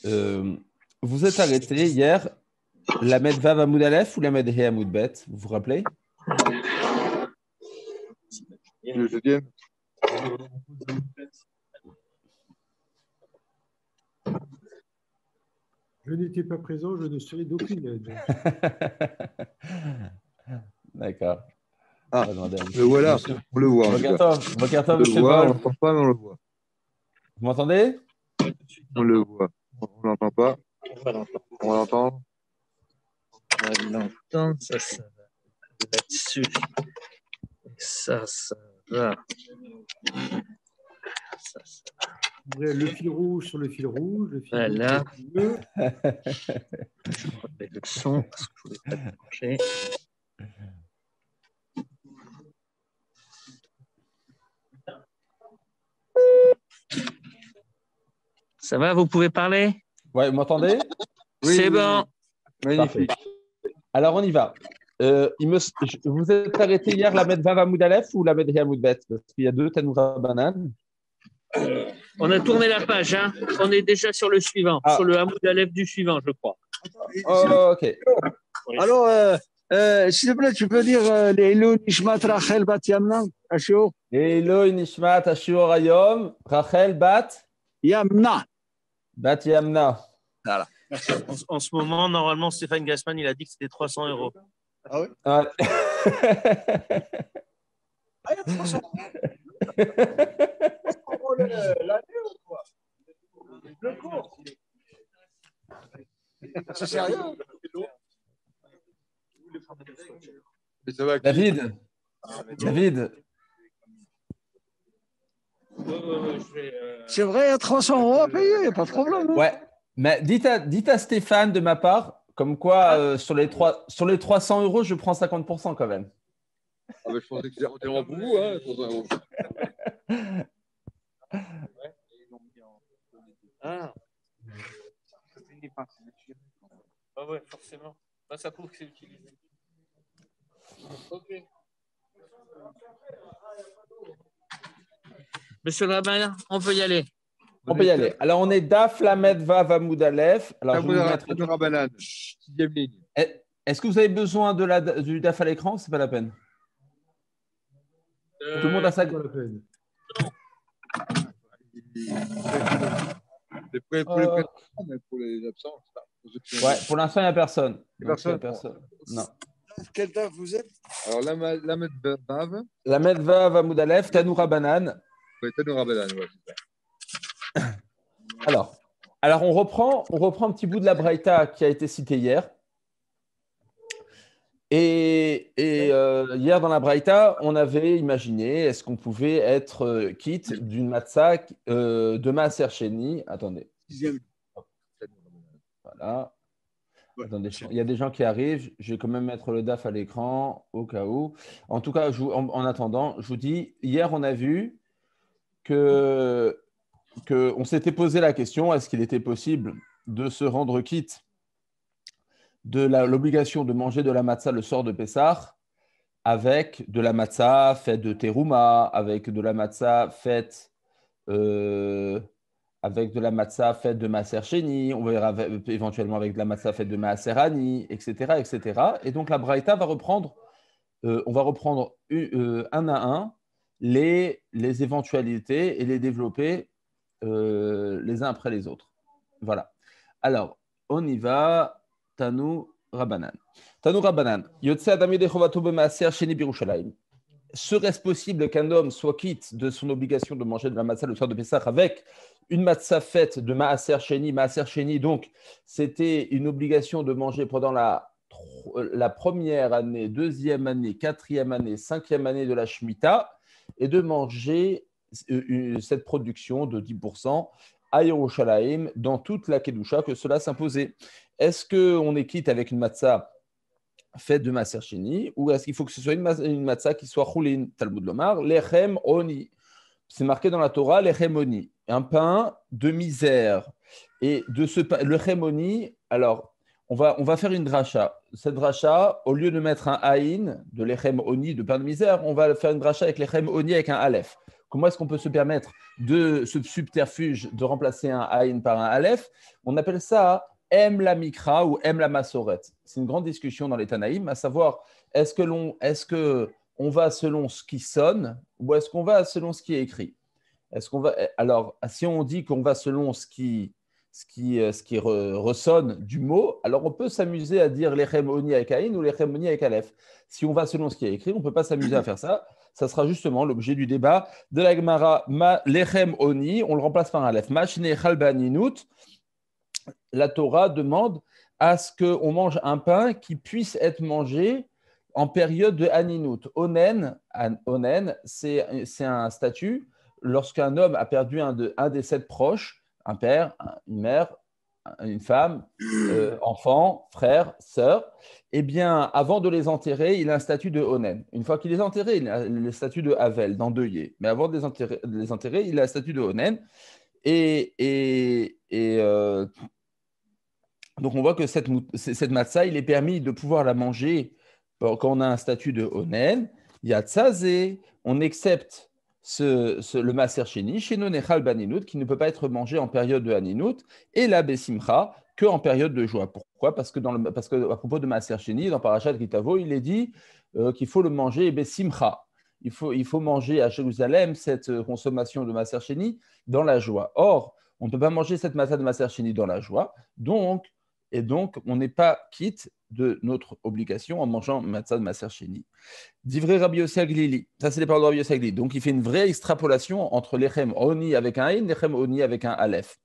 Vous êtes arrêté hier, la Med Vav Amoud Aleph ou la Med He Amoud Bet? Vous vous rappelez? Le deuxième. Je n'étais pas présent, je ne serai d'aucune aide. D'accord. Ah, le voilà, on le voit. Bokertov, on le voit, on l'entend pas, mais on le voit. Vous m'entendez? On le voit. On l'entend pas. On l'entend. On l'entend, ça va là-dessus. Ça va. Ça va. Le fil rouge sur le fil rouge. Le fil voilà. Bleu. Je me rappelle le son parce que je ne voulais pas déclencher. Ça va, vous pouvez parler? Ouais, vous m'entendez? Oui, c'est bon. Magnifique. Parfait. Alors, on y va. Vous êtes arrêté hier la Med Vav Amoud Aleph ou la Med He Amoud Bet? Parce qu'il y a deux Tanoura Banan. On a tourné la page. Hein. On est déjà sur le suivant, sur le Amoud Aleph du suivant, je crois. Oh, ok. Alors, s'il te plaît, tu peux dire Leilou Nishmat Rachel Bat Yamna Ashur? Leilou Nishmat Ashur Ayom Rachel Bat Yamna. Bat Yamna. Voilà. En ce moment, normalement, Stéphane Gassman, il a dit que c'était 300 €. Ah oui? Ah, il y a 300 € l'année ou quoi? Le cours. C'est sérieux? David. C'est vrai, il y a 300 € à payer, pas de problème. Hein. Ouais, mais dites à Stéphane de ma part, comme quoi sur les 300 €, je prends 50% quand même. Ah, mais je pensais que c'était entièrement pour vous, hein, 300 €. Ah. Ah ouais, forcément. Là, ça prouve que c'est utilisé. Ok. Monsieur le rabbin, on peut y aller. On peut y aller. Alors, on est Daf Lamed Vav Amoud Aleph. Alors, je vais vous mettre... Rabbanan, 6e ligne. Est-ce que vous avez besoin du Daf à l'écran? C'est pas la peine. Tout le monde a ça. Pas la peine. C'est pour les présents, mais pour les absents, ça. Ouais, pour l'instant, il n'y a personne. Personne. Non. Quel daf vous êtes? Alors, la Med Vav. Lamed Vav Amoud Aleph, Tanoura Banan. Ouais, Tanoura Rabbanan, ouais, c'est ça. Alors on reprend un petit bout de la Braïta qui a été cité hier. Et hier dans la Braïta, on avait imaginé est-ce qu'on pouvait être quitte d'une matzah de Maaser Sheni. Attendez. 6e. Voilà. Attendez, il y a des gens qui arrivent. Je vais quand même mettre le DAF à l'écran au cas où. En tout cas, en attendant, je vous dis, hier on a vu qu'on s'était posé la question, est-ce qu'il était possible de se rendre quitte de l'obligation de manger de la matzah le soir de Pessah avec de la matzah faite de terouma, avec de la matzah faite de Maaser Sheni, on verra éventuellement avec de la matzah faite de Maaser Ani, etc., etc. Et donc la Braïta va reprendre, on va reprendre un à un les éventualités et les développer les uns après les autres. Voilà. Alors, on y va. Tanu Rabbanan. Yotse Adam Yedei Chovato b'Maaser Sheni b'Yerushalayim. Serait-ce possible qu'un homme soit quitte de son obligation de manger de la matzah le soir de Pessah avec une matzah faite de Maaser Sheni? Maaser Sheni, donc, c'était une obligation de manger pendant la première année, deuxième année, quatrième année, cinquième année de la Shemitah et de manger cette production de 10% à Yerushalayim dans toute la Kedusha que cela s'imposait. Est-ce qu'on est quitte avec une matzah faite de Maaser Sheni ou est-ce qu'il faut que ce soit une matzah qui soit choulin? Talmud Lomar, lechem oni. C'est marqué dans la Torah, lechem oni, un pain de misère. Et de ce pain, lechem oni, alors on va faire une dracha. Cette dracha, au lieu de mettre un haïn de lechem oni, de pain de misère, on va faire une dracha avec lechem oni avec un aleph. comment est-ce qu'on peut se permettre de ce subterfuge de remplacer un Aïn par un Aleph? On appelle ça Em la Mikra ou Em la Masoret. C'est une grande discussion dans les Tanaïm, à savoir est-ce que on va selon ce qui sonne ou est-ce qu'on va selon ce qui est écrit? Alors, si on dit qu'on va selon ce qui ressonne du mot, alors on peut s'amuser à dire Lechem Oni avec Aïn ou Lechem Oni avec Aleph. Si on va selon ce qui est écrit, on ne peut pas s'amuser à faire ça. Ça sera justement l'objet du débat de la Gemara. Lechem Oni, on le remplace par un Aleph. Mashne Chalbaninut, la Torah demande à ce qu'on mange un pain qui puisse être mangé en période de Aninut. Onen, c'est un statut lorsqu'un homme a perdu un des 7 proches, un père, une mère, une femme, enfant, frère, sœur, eh bien, avant de les enterrer, il a un statut de Onen. Une fois qu'il les a enterrés, il a le statut de Havel, d'endeuillé. Mais avant de les enterrer, il a le statut de Onen. Donc, on voit que cette matzah, il est permis de pouvoir la manger quand on a un statut de Onen. Il y a Tzazé, on accepte le Maaser Sheni, chez Nonechal Baninut, qui ne peut pas être mangé en période de Haninut, et la Besimcha, qu'en période de joie. Pourquoi ? Parce que à propos de Maaser Sheni, dans Parashat Kitavo, il est dit qu'il faut le manger Besimcha. Il faut manger à Jérusalem cette consommation de Maaser Sheni dans la joie. Or, on ne peut pas manger cette matzah de Maaser Sheni dans la joie, donc on n'est pas quitte de notre obligation en mangeant matzah de Maaser Sheni. Divrei Rabbi Yossi Aglili, ça c'est les paroles de Rabbi Yossi Aglili. Donc il fait une vraie extrapolation entre l'Echem Oni avec un Aïn, l'Echem Oni avec un Aleph.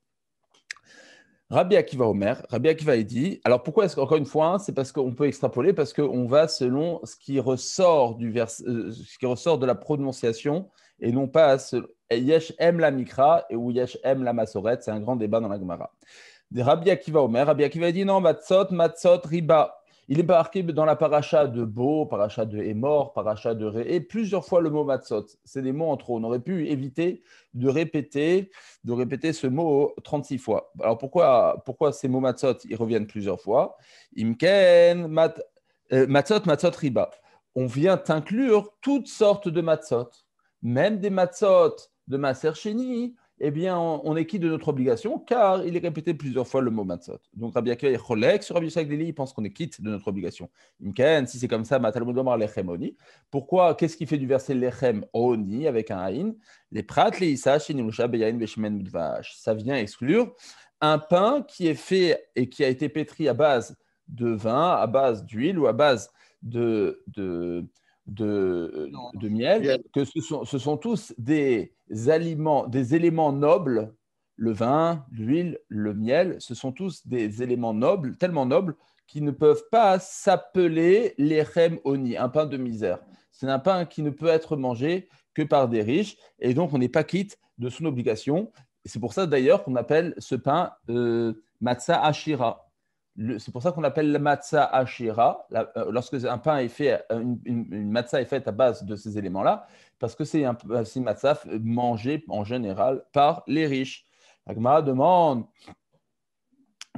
Rabbi Akiva Omer, Rabbi Akiva il dit, alors pourquoi est-ce qu'encore une fois, c'est parce qu'on peut extrapoler, parce qu'on va selon ce qui ressort ce qui ressort de la prononciation et non pas Yesh Em la Mikra ou Yesh Em la Masoret, c'est un grand débat dans la Gemara. Rabbi Akiva Omer, Rabbi Akiva dit non, matzot, riba. Il est marqué dans la paracha de Bo, paracha de Hémor, paracha de Ré, et plusieurs fois le mot matzot. C'est des mots en trop. On aurait pu éviter de répéter ce mot 36 fois. Alors pourquoi ces mots matzot, ils reviennent plusieurs fois? Imken, matzot, riba. On vient inclure toutes sortes de matzot, même des matzot de Maaser Sheni. Eh bien, on est quitte de notre obligation car il est répété plusieurs fois le mot matzot. Donc, Rabbi Akiva est cholek sur Rabbi Yossi Aglili, il pense qu'on est quitte de notre obligation. Imken, si c'est comme ça, Matalmud Omar lechem oni. Pourquoi? Qu'est-ce qui fait du verset lechem oni avec un haïn? Les prat leisa shenilusha beyain veshemen mudvash. Ça vient exclure un pain qui est fait et qui a été pétri à base de vin, à base d'huile ou à base de miel, que ce sont tous des aliments, des éléments nobles. Le vin, l'huile, le miel, ce sont tous des éléments nobles, tellement nobles, qui ne peuvent pas s'appeler lechem oni, un pain de misère. C'est un pain qui ne peut être mangé que par des riches, et donc on n'est pas quitte de son obligation. Et c'est pour ça d'ailleurs qu'on appelle ce pain matzah ashira. C'est pour ça qu'on appelle la matzah ashira, lorsque un pain est fait, une matzah est faite à base de ces éléments-là, parce que c'est une matzah mangée en général par les riches. La Gemara demande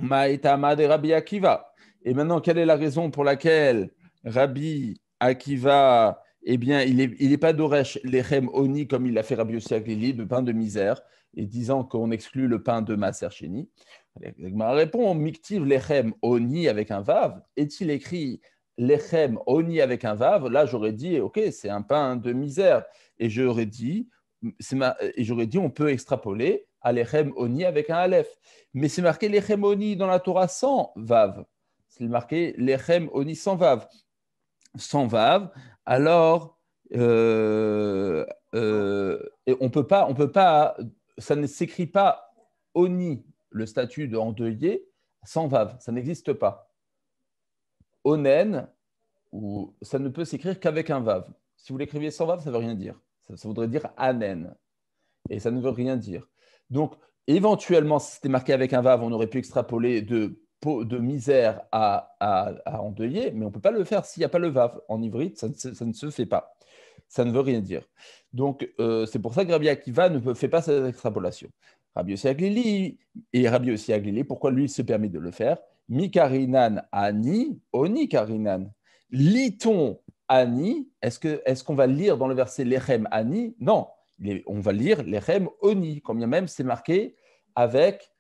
Ma'itama de Rabbi Akiva. Et maintenant, quelle est la raison pour laquelle Rabbi Akiva, eh bien, il n'est pas d'oresh lechem oni comme il l'a fait Rabbi Yossi Aglili, de pain de misère, et disant qu'on exclut le pain de Maaser Sheni. La Gemara répond Miktiv lechem oni avec un vav. Est-il écrit lechem oni avec un vav? Là, j'aurais dit, ok, c'est un pain de misère. Et j'aurais dit, on peut extrapoler à lechem oni avec un aleph. Mais c'est marqué lechem oni dans la Torah sans vav. C'est marqué lechem oni sans vav. Sans vav, alors et on peut pas, ça ne s'écrit pas oni, le statut de endeuillé, sans vav, ça n'existe pas. Onen, ça ne peut s'écrire qu'avec un vav. Si vous l'écriviez sans vav, ça ne veut rien dire. Ça voudrait dire anen, et ça ne veut rien dire. Donc, éventuellement, si c'était marqué avec un vav, on aurait pu extrapoler de misère à endeuiller, mais on ne peut pas le faire s'il n'y a pas le vav. En ivrite, ça ne se fait pas. Ça ne veut rien dire. Donc, c'est pour ça que Rabbi Akiva ne fait pas cette extrapolation. Rabbi Yossi Aglili, pourquoi lui se permet de le faire? Mikarinan ani, oni karinan. Lit-on ani? Est-ce qu'on va lire dans le verset lechem ani? Non, On va lire lechem oni, quand bien même c'est marqué avec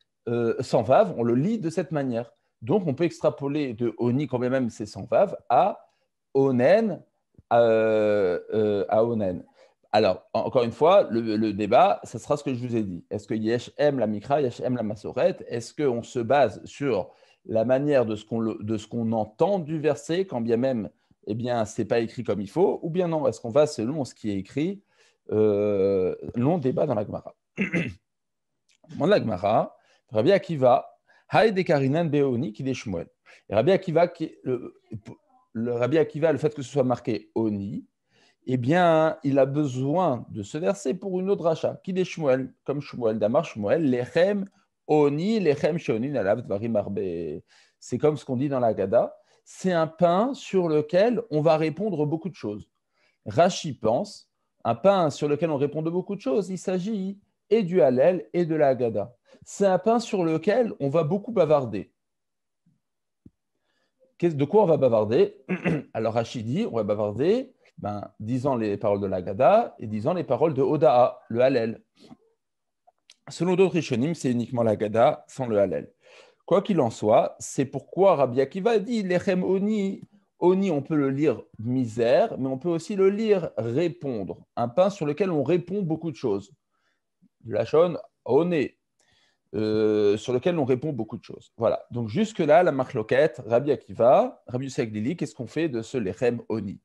sans vav, on le lit de cette manière. Donc, on peut extrapoler de oni, quand bien même c'est sans vav, à onen, à onen. Alors, encore une fois, le débat, ce sera ce que je vous ai dit. Est-ce que yesh aime la mikra, yesh aime la masoret? Est-ce qu'on se base sur la manière de ce qu'on entend du verset, quand bien même, eh bien, ce n'est pas écrit comme il faut, ou bien non? Est-ce qu'on va selon ce qui est écrit? Long débat dans la Gemara. Dans la Gemara, Rabbi Akiva, Haïd Karinan Beoni qui des Shmuel. Et Rabbi Akiva, le Rabbi Akiva, le fait que ce soit marqué Oni, eh bien, il a besoin de ce verset pour une autre rachat, qui des Shmuel, comme Shmuel, Damar Shmuel, Lechem Oni, Lechem Shoni, Nalav Dvarim Arbe. C'est comme ce qu'on dit dans la Gada. C'est un pain sur lequel on va répondre beaucoup de choses. Rashi pense, un pain sur lequel on répond de beaucoup de choses, il s'agit et du Hallel et de la Haggadah. C'est un pain sur lequel on va beaucoup bavarder. De quoi on va bavarder? Alors Rashi dit, on va bavarder disant les paroles de la Haggadah et disant les paroles de Hoda'a, le Hallel. Selon d'autres Rishonim, c'est uniquement la Haggadah sans le Hallel. Quoi qu'il en soit, c'est pourquoi Rabbi Akiva dit Lechem Oni. Oni, on peut le lire misère, mais on peut aussi le lire répondre. Un pain sur lequel on répond beaucoup de choses. Lachon Oné, sur lequel on répond beaucoup de choses. Voilà. Donc jusque-là, la marloquette, Rabbi Akiva, Rabbi Yosef Glili, qu'est-ce qu'on fait de ce Lechem Oni?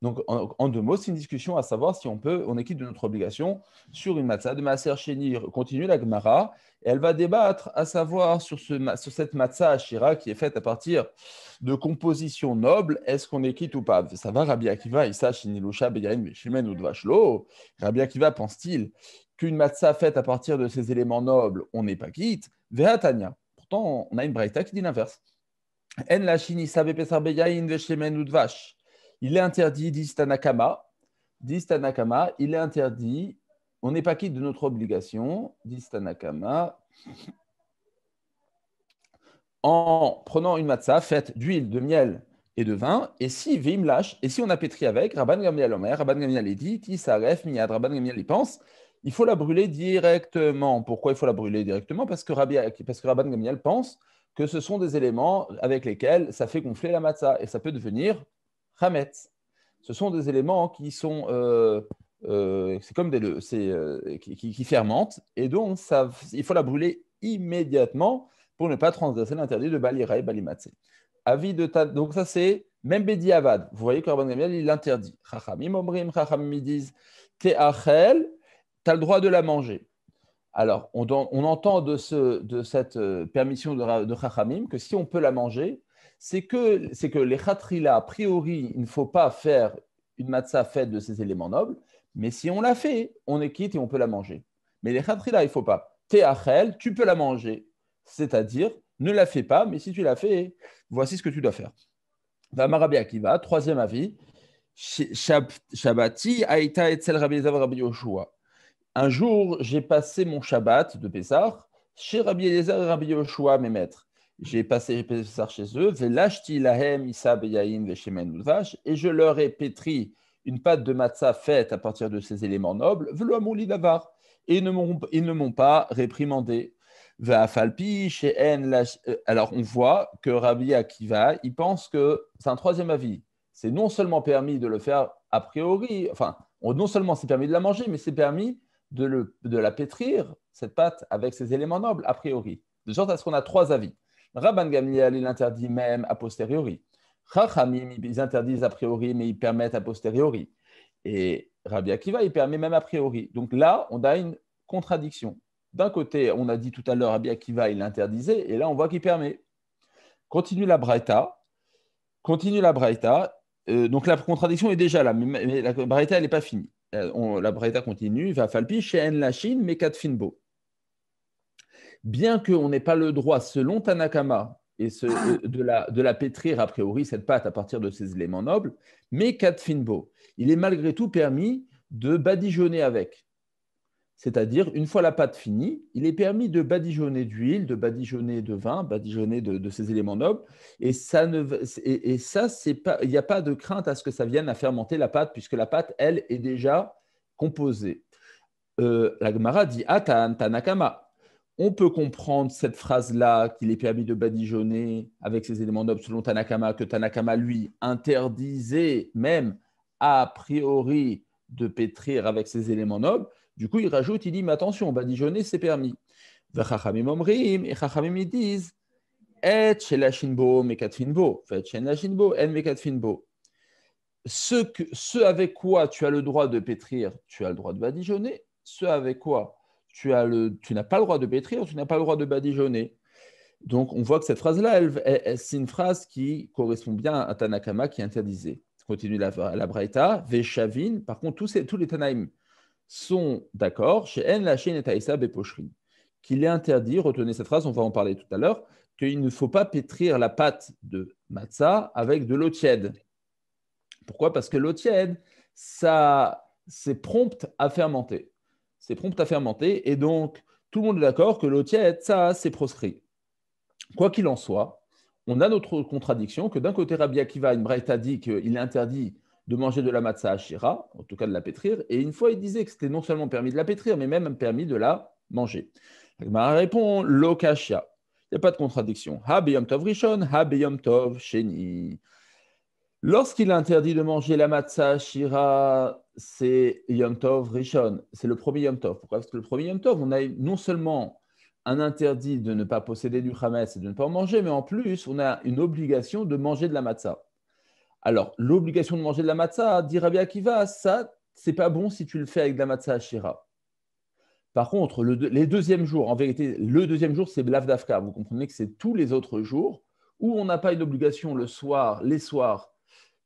Donc en deux mots, c'est une discussion à savoir si on est quitte de notre obligation sur une matzah de Maaser Sheni. Continue la Gemara, et elle va débattre à savoir sur cette matzah Ashira qui est faite à partir de compositions nobles, est-ce qu'on est quitte ou pas? Ça va, Rabbi Akiva, Issa Shinilusha Beyain Veshimen ou Dvashlo. Rabbi Akiva pense-t-il qu'une matzah faite à partir de ces éléments nobles, on n'est pas quitte? Vehatania. Pourtant, on a une braïta qui dit l'inverse. En la Shinisa Bepesar Beyain Veshimen ou Dvash. Il est interdit, dit Tanakama, il est interdit, on n'est pas quitte de notre obligation, dit Tanakama, en prenant une matzah faite d'huile, de miel et de vin, et si Vim lâche, et si on a pétri avec, Rabban Gamliel Omer, Rabban Gamliel dit, Tisaref, Miyad, Rabban Gamliel y pense, il faut la brûler directement. Pourquoi il faut la brûler directement? Parce que Rabban Gamliel pense que ce sont des éléments avec lesquels ça fait gonfler la matzah, et ça peut devenir Hametz. Ce sont des éléments qui sont, c'est comme qui fermentent, et donc il faut la brûler immédiatement pour ne pas transgresser l'interdit de Balira et Balimatse. Donc ça c'est même Bedi Avad. Vous voyez que Rabban Gamliel il l'interdit. Chachamim omrim, Chachamim disent Te'achel, tu as le droit de la manger. Alors on entend de cette permission de Chachamim que si on peut la manger, c'est que les khatrila, a priori, il ne faut pas faire une matzah faite de ces éléments nobles, mais si on l'a fait, on est quitte et on peut la manger. Mais les khatrila, il ne faut pas. Te'achel, tu peux la manger, c'est-à-dire, ne la fais pas, mais si tu la fais, voici ce que tu dois faire. Rabbi Akiva, troisième avis, Shabbati, Aïta etzel Rabbi Eliezer Rabbi Yoshua. Un jour, j'ai passé mon Shabbat de Pessah chez Rabbi Eliezer et Rabbi Yoshua, mes maîtres. J'ai passé Pessah chez eux, et je leur ai pétri une pâte de matzah faite à partir de ces éléments nobles, et ils ne m'ont pas réprimandé. Alors on voit que Rabbi Akiva, il pense que c'est un troisième avis. C'est non seulement permis de le faire a priori, enfin, non seulement c'est permis de la manger, mais c'est permis de la pétrir, cette pâte, avec ces éléments nobles a priori. De sorte à ce qu'on a trois avis. Rabban Gamliel, il interdit même a posteriori. Chachamim, ils interdisent a priori, mais ils permettent a posteriori. Et Rabbi Akiva, il permet même a priori. Donc là, on a une contradiction. D'un côté, on a dit tout à l'heure, Rabbi Akiva, il l'interdisait, et là, on voit qu'il permet. Continue la braïta. Donc la contradiction est déjà là, mais la braïta, elle n'est pas finie. La braïta continue, va falpi, she'en lachin, mekat finbo. Bien qu'on n'ait pas le droit, selon Tanakama, de la pétrir a priori, cette pâte à partir de ces éléments nobles, mais kat finbo, il est malgré tout permis de badigeonner avec. C'est-à-dire, une fois la pâte finie, il est permis de badigeonner d'huile, de badigeonner de vin, badigeonner de ces éléments nobles. Et ça, il n'y a pas de crainte à ce que ça vienne à fermenter la pâte, puisque la pâte, elle, est déjà composée. la Gemara dit Atan, Tanakama. On peut comprendre cette phrase-là, qu'il est permis de badigeonner avec ces éléments nobles selon Tanakama, que Tanakama, lui, interdisait même a priori de pétrir avec ces éléments nobles. Du coup, il rajoute, il dit, mais attention, badigeonner, c'est permis. V'chachamim omrim, et chachamim ils disent, et shelachinbo mekatfinbo, et shelachinbo en mekatfinbo. Ce avec quoi tu as le droit de pétrir, tu as le droit de badigeonner. Ce avec quoi tu n'as pas le droit de pétrir, tu n'as pas le droit de badigeonner. Donc, on voit que cette phrase-là, c'est une phrase qui correspond bien à Tanakama qui interdisait. Continue la Braïta, Veshavin. Par contre, tous les Tanaïm sont d'accord, chez En Lachin et Taïsa Beposhrin, qu'il est interdit, retenez cette phrase, on va en parler tout à l'heure, qu'il ne faut pas pétrir la pâte de matzah avec de l'eau tiède. Pourquoi ? Parce que l'eau tiède, c'est prompt à fermenter. C'est prompt à fermenter, et donc tout le monde est d'accord que l'eau tiède, ça, c'est proscrit. Quoi qu'il en soit, on a notre contradiction que d'un côté, Rabbi Akiva, une braïta dit qu'il est interdit de manger de la matzah hashira, en tout cas de la pétrir, et une fois il disait que c'était non seulement permis de la pétrir, mais même permis de la manger. L'Agmara répond, lo kashya. Il n'y a pas de contradiction. Ha beyom tov rishon, ha beyom tov sheni. Lorsqu'il est interdit de manger la matzah shira, c'est Yom Tov Rishon, c'est le premier Yom Tov. Pourquoi ? Parce que le premier Yom Tov, on a non seulement un interdit de ne pas posséder du chametz et de ne pas en manger, mais en plus, on a une obligation de manger de la matzah. Alors, l'obligation de manger de la matzah, dit Rabbi Akiva, ça, c'est pas bon si tu le fais avec de la matzah shira. Par contre, les deuxièmes jours, en vérité, le deuxième jour, c'est Blav Dafka. Vous comprenez que c'est tous les autres jours où on n'a pas une obligation le soir, les soirs,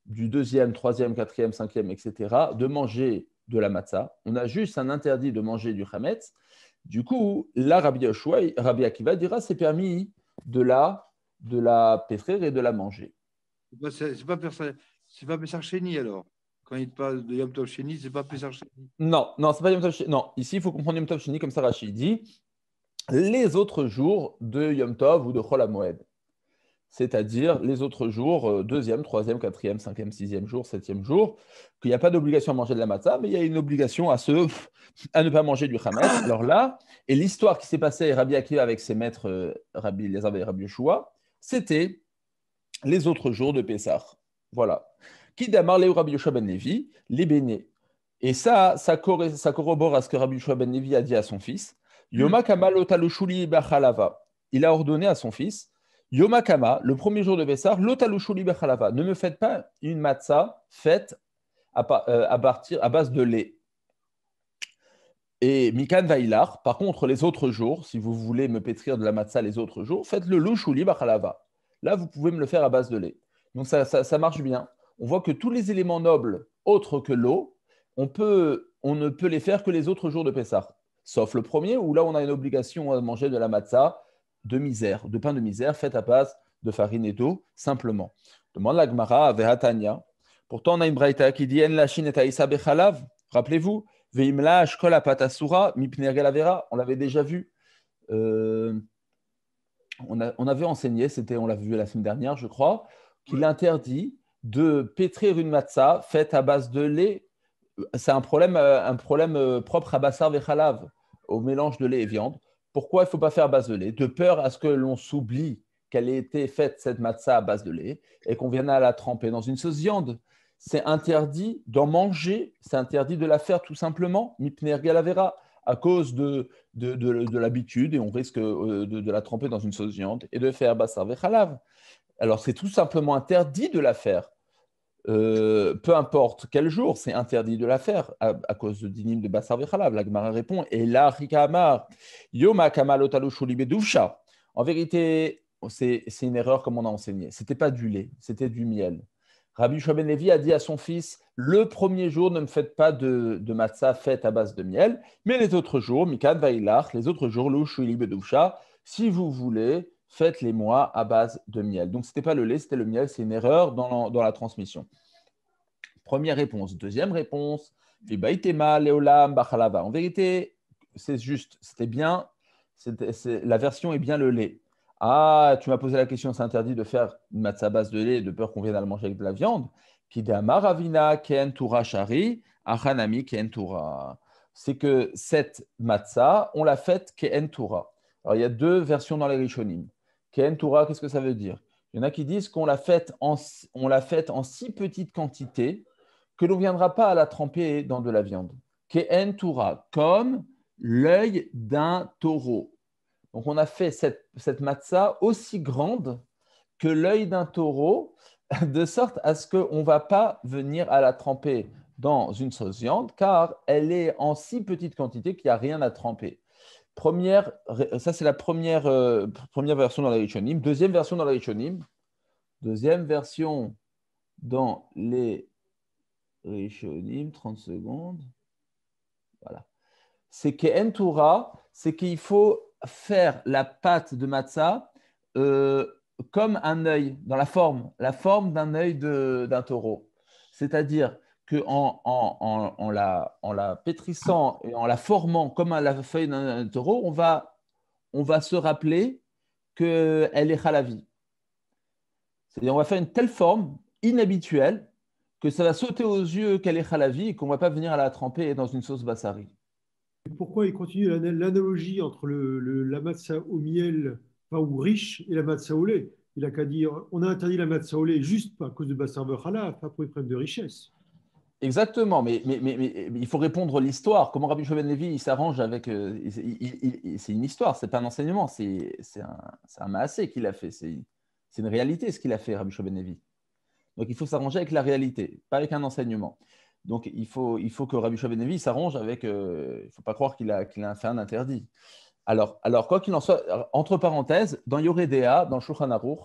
du deuxième, troisième, quatrième, cinquième, etc., de manger de la matzah. On a juste un interdit de manger du chametz. Du coup, là, Rabbi Akiva dira c'est permis de la pétrir et de la manger. C'est pas Pessar Chéni alors. Quand il parle de Yom Tov Chéni, c'est pas Pessar Chéni. Non, c'est pas Yom Tov Chéni. Non, ici, il faut comprendre Yom Tov Chéni comme ça, Rashi dit les autres jours de Yom Tov ou de Chol HaMoed. C'est-à-dire les autres jours, deuxième, troisième, quatrième, cinquième, sixième jour, septième jour, qu'il n'y a pas d'obligation à manger de la matzah, mais il y a une obligation à ne pas manger du chametz. Alors là, et l'histoire qui s'est passée Rabbi Akiva avec ses maîtres, Rabbi Eliezer et Rabbi Yeshua, c'était les autres jours de Pessah. Voilà. Qui d'Amar Léo Rabbi Yeshua ben Levi, les béné. Et ça corrobore à ce que Rabbi Yeshua ben Levi a dit à son fils. Yoma Kamal Otalushuli Bachalava. Il a ordonné à son fils Yoma Kama, le premier jour de Pessah, l'otalushuli bechalava. Ne me faites pas une matzah faite à base de lait. Et Mikan Vailar, par contre, les autres jours, si vous voulez me pétrir de la matzah les autres jours, faites le lushuli bechalava. Là, vous pouvez me le faire à base de lait. Donc ça marche bien. On voit que tous les éléments nobles autres que l'eau, on ne peut les faire que les autres jours de Pessah. Sauf le premier, où là, on a une obligation à manger de la matzah de pain de misère, fait à base de farine et d'eau, simplement. Demande la Gemara, Vehatania. Pourtant, on a une braïta qui dit En lachin et taïsa bechalav. Rappelez-vous, Veimla ashkol apatasura mipner galavera. On l'avait déjà vu. On avait enseigné, on l'avait vu la semaine dernière, je crois, qu'il interdit de pétrir une matzah faite à base de lait. C'est un problème propre à bassar vechalav, au mélange de lait et viande. Pourquoi il ne faut pas faire à base de lait ? De peur à ce que l'on s'oublie qu'elle ait été faite, cette matzah, à base de lait, et qu'on vienne à la tremper dans une sauce viande. C'est interdit d'en manger, c'est interdit de la faire tout simplement, mipner galavera, à cause de l'habitude, et on risque de la tremper dans une sauce viande, et de faire bassar vechalav. Alors c'est tout simplement interdit de la faire. Peu importe quel jour, c'est interdit de la faire à cause de dinim de Bassar Vechalav. La Gemara répond et là, Rikamar, Yoma Kamalotaloshuli Bedusha. En vérité, c'est une erreur comme on a enseigné. C'était pas du lait, c'était du miel. Rabbi Yeshua ben Levi a dit à son fils le premier jour, ne me faites pas de matzah faite à base de miel, mais les autres jours, Mikan Vailach, les autres jours, Lushuli Bedusha, si vous voulez, faites-les-moi à base de miel. Donc, ce n'était pas le lait, c'était le miel. C'est une erreur dans la transmission. Première réponse. Deuxième réponse. En vérité, c'est juste. C'était bien. La version est bien le lait. Ah, tu m'as posé la question, c'est interdit de faire une matzah à base de lait de peur qu'on vienne à le manger avec de la viande. c'est que cette matzah, on l'a faite Ke'en Torah. Alors, il y a deux versions dans les Rishonim. Ke'en Torah, qu'est-ce que ça veut dire? Il y en a qui disent qu'on l'a faite en si petite quantité que l'on ne viendra pas à la tremper dans de la viande. Ke'en Torah, comme l'œil d'un taureau. Donc, on a fait cette matzah aussi grande que l'œil d'un taureau, de sorte à ce qu'on ne va pas venir à la tremper dans une sauce viande, car elle est en si petite quantité qu'il n'y a rien à tremper. Ça, c'est la première version dans les Rishonim. Deuxième version dans les Rishonim. Deuxième version dans les Rishonim, 30 secondes. Voilà. C'est qu'en Torah, c'est qu'il faut faire la pâte de matzah comme un œil, dans la forme d'un œil d'un taureau. C'est-à-dire qu'en la pétrissant et en la formant comme la feuille d'un taureau, on va se rappeler qu'elle est halavi. C'est-à-dire on va faire une telle forme inhabituelle que ça va sauter aux yeux qu'elle est halavi et qu'on ne va pas venir à la tremper dans une sauce bassari. Pourquoi il continue l'analogie entre la matzah au miel, enfin, ou riche, et la matzah au lait? Il n'a qu'à dire, on a interdit la matzah au lait juste à cause de Bassar Bechala, pas pour les problèmes de richesse. Exactement, mais il faut répondre l'histoire. Comment Rabbi Shimon Levi il s'arrange avec. C'est une histoire, c'est pas un enseignement, c'est un maasé qu'il a fait. C'est une réalité ce qu'il a fait, Rabbi Shimon Levi. Donc il faut s'arranger avec la réalité, pas avec un enseignement. Donc il faut que Rabbi Shimon Levi s'arrange avec. Il ne faut pas croire qu'il a fait un interdit. Alors, quoi qu'il en soit, entre parenthèses, dans Yoredea, dans le Shulchan Aruch,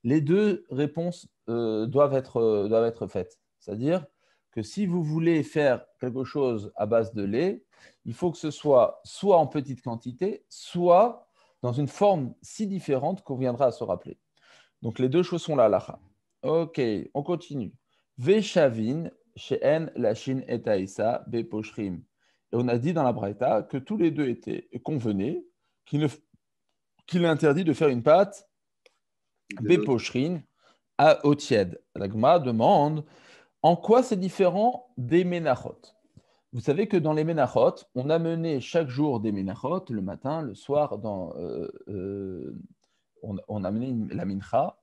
les deux réponses doivent être faites. C'est-à-dire que si vous voulez faire quelque chose à base de lait, il faut que ce soit en petite quantité, soit dans une forme si différente qu'on viendra à se rappeler. Donc les deux choses sont là, là. Ok, on continue. Veshavin, she'en lashin et aïsa beposhrim. Et on a dit dans la Braïta que tous les deux convenaient qu'il est interdit de faire une pâte beposhrin au tiède. La Gemara demande en quoi c'est différent des ménachot. Vous savez que dans les ménachot, on a mené chaque jour des ménachot, le matin, le soir, on a mené la mincha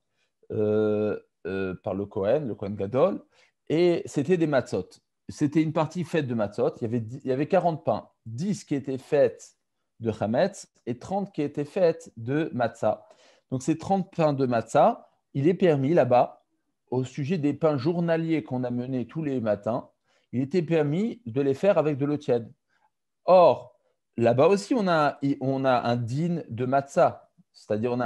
par le Kohen Gadol, et c'était des matzot. C'était une partie faite de matzot. Il y avait 40 pains, 10 qui étaient faites de chametz et 30 qui étaient faites de matzah. Donc ces 30 pains de matzah, il est permis là-bas, au sujet des pains journaliers qu'on a menés tous les matins, il était permis de les faire avec de l'eau tiède. Or, là-bas aussi, on a un din de matzah, c'est-à-dire on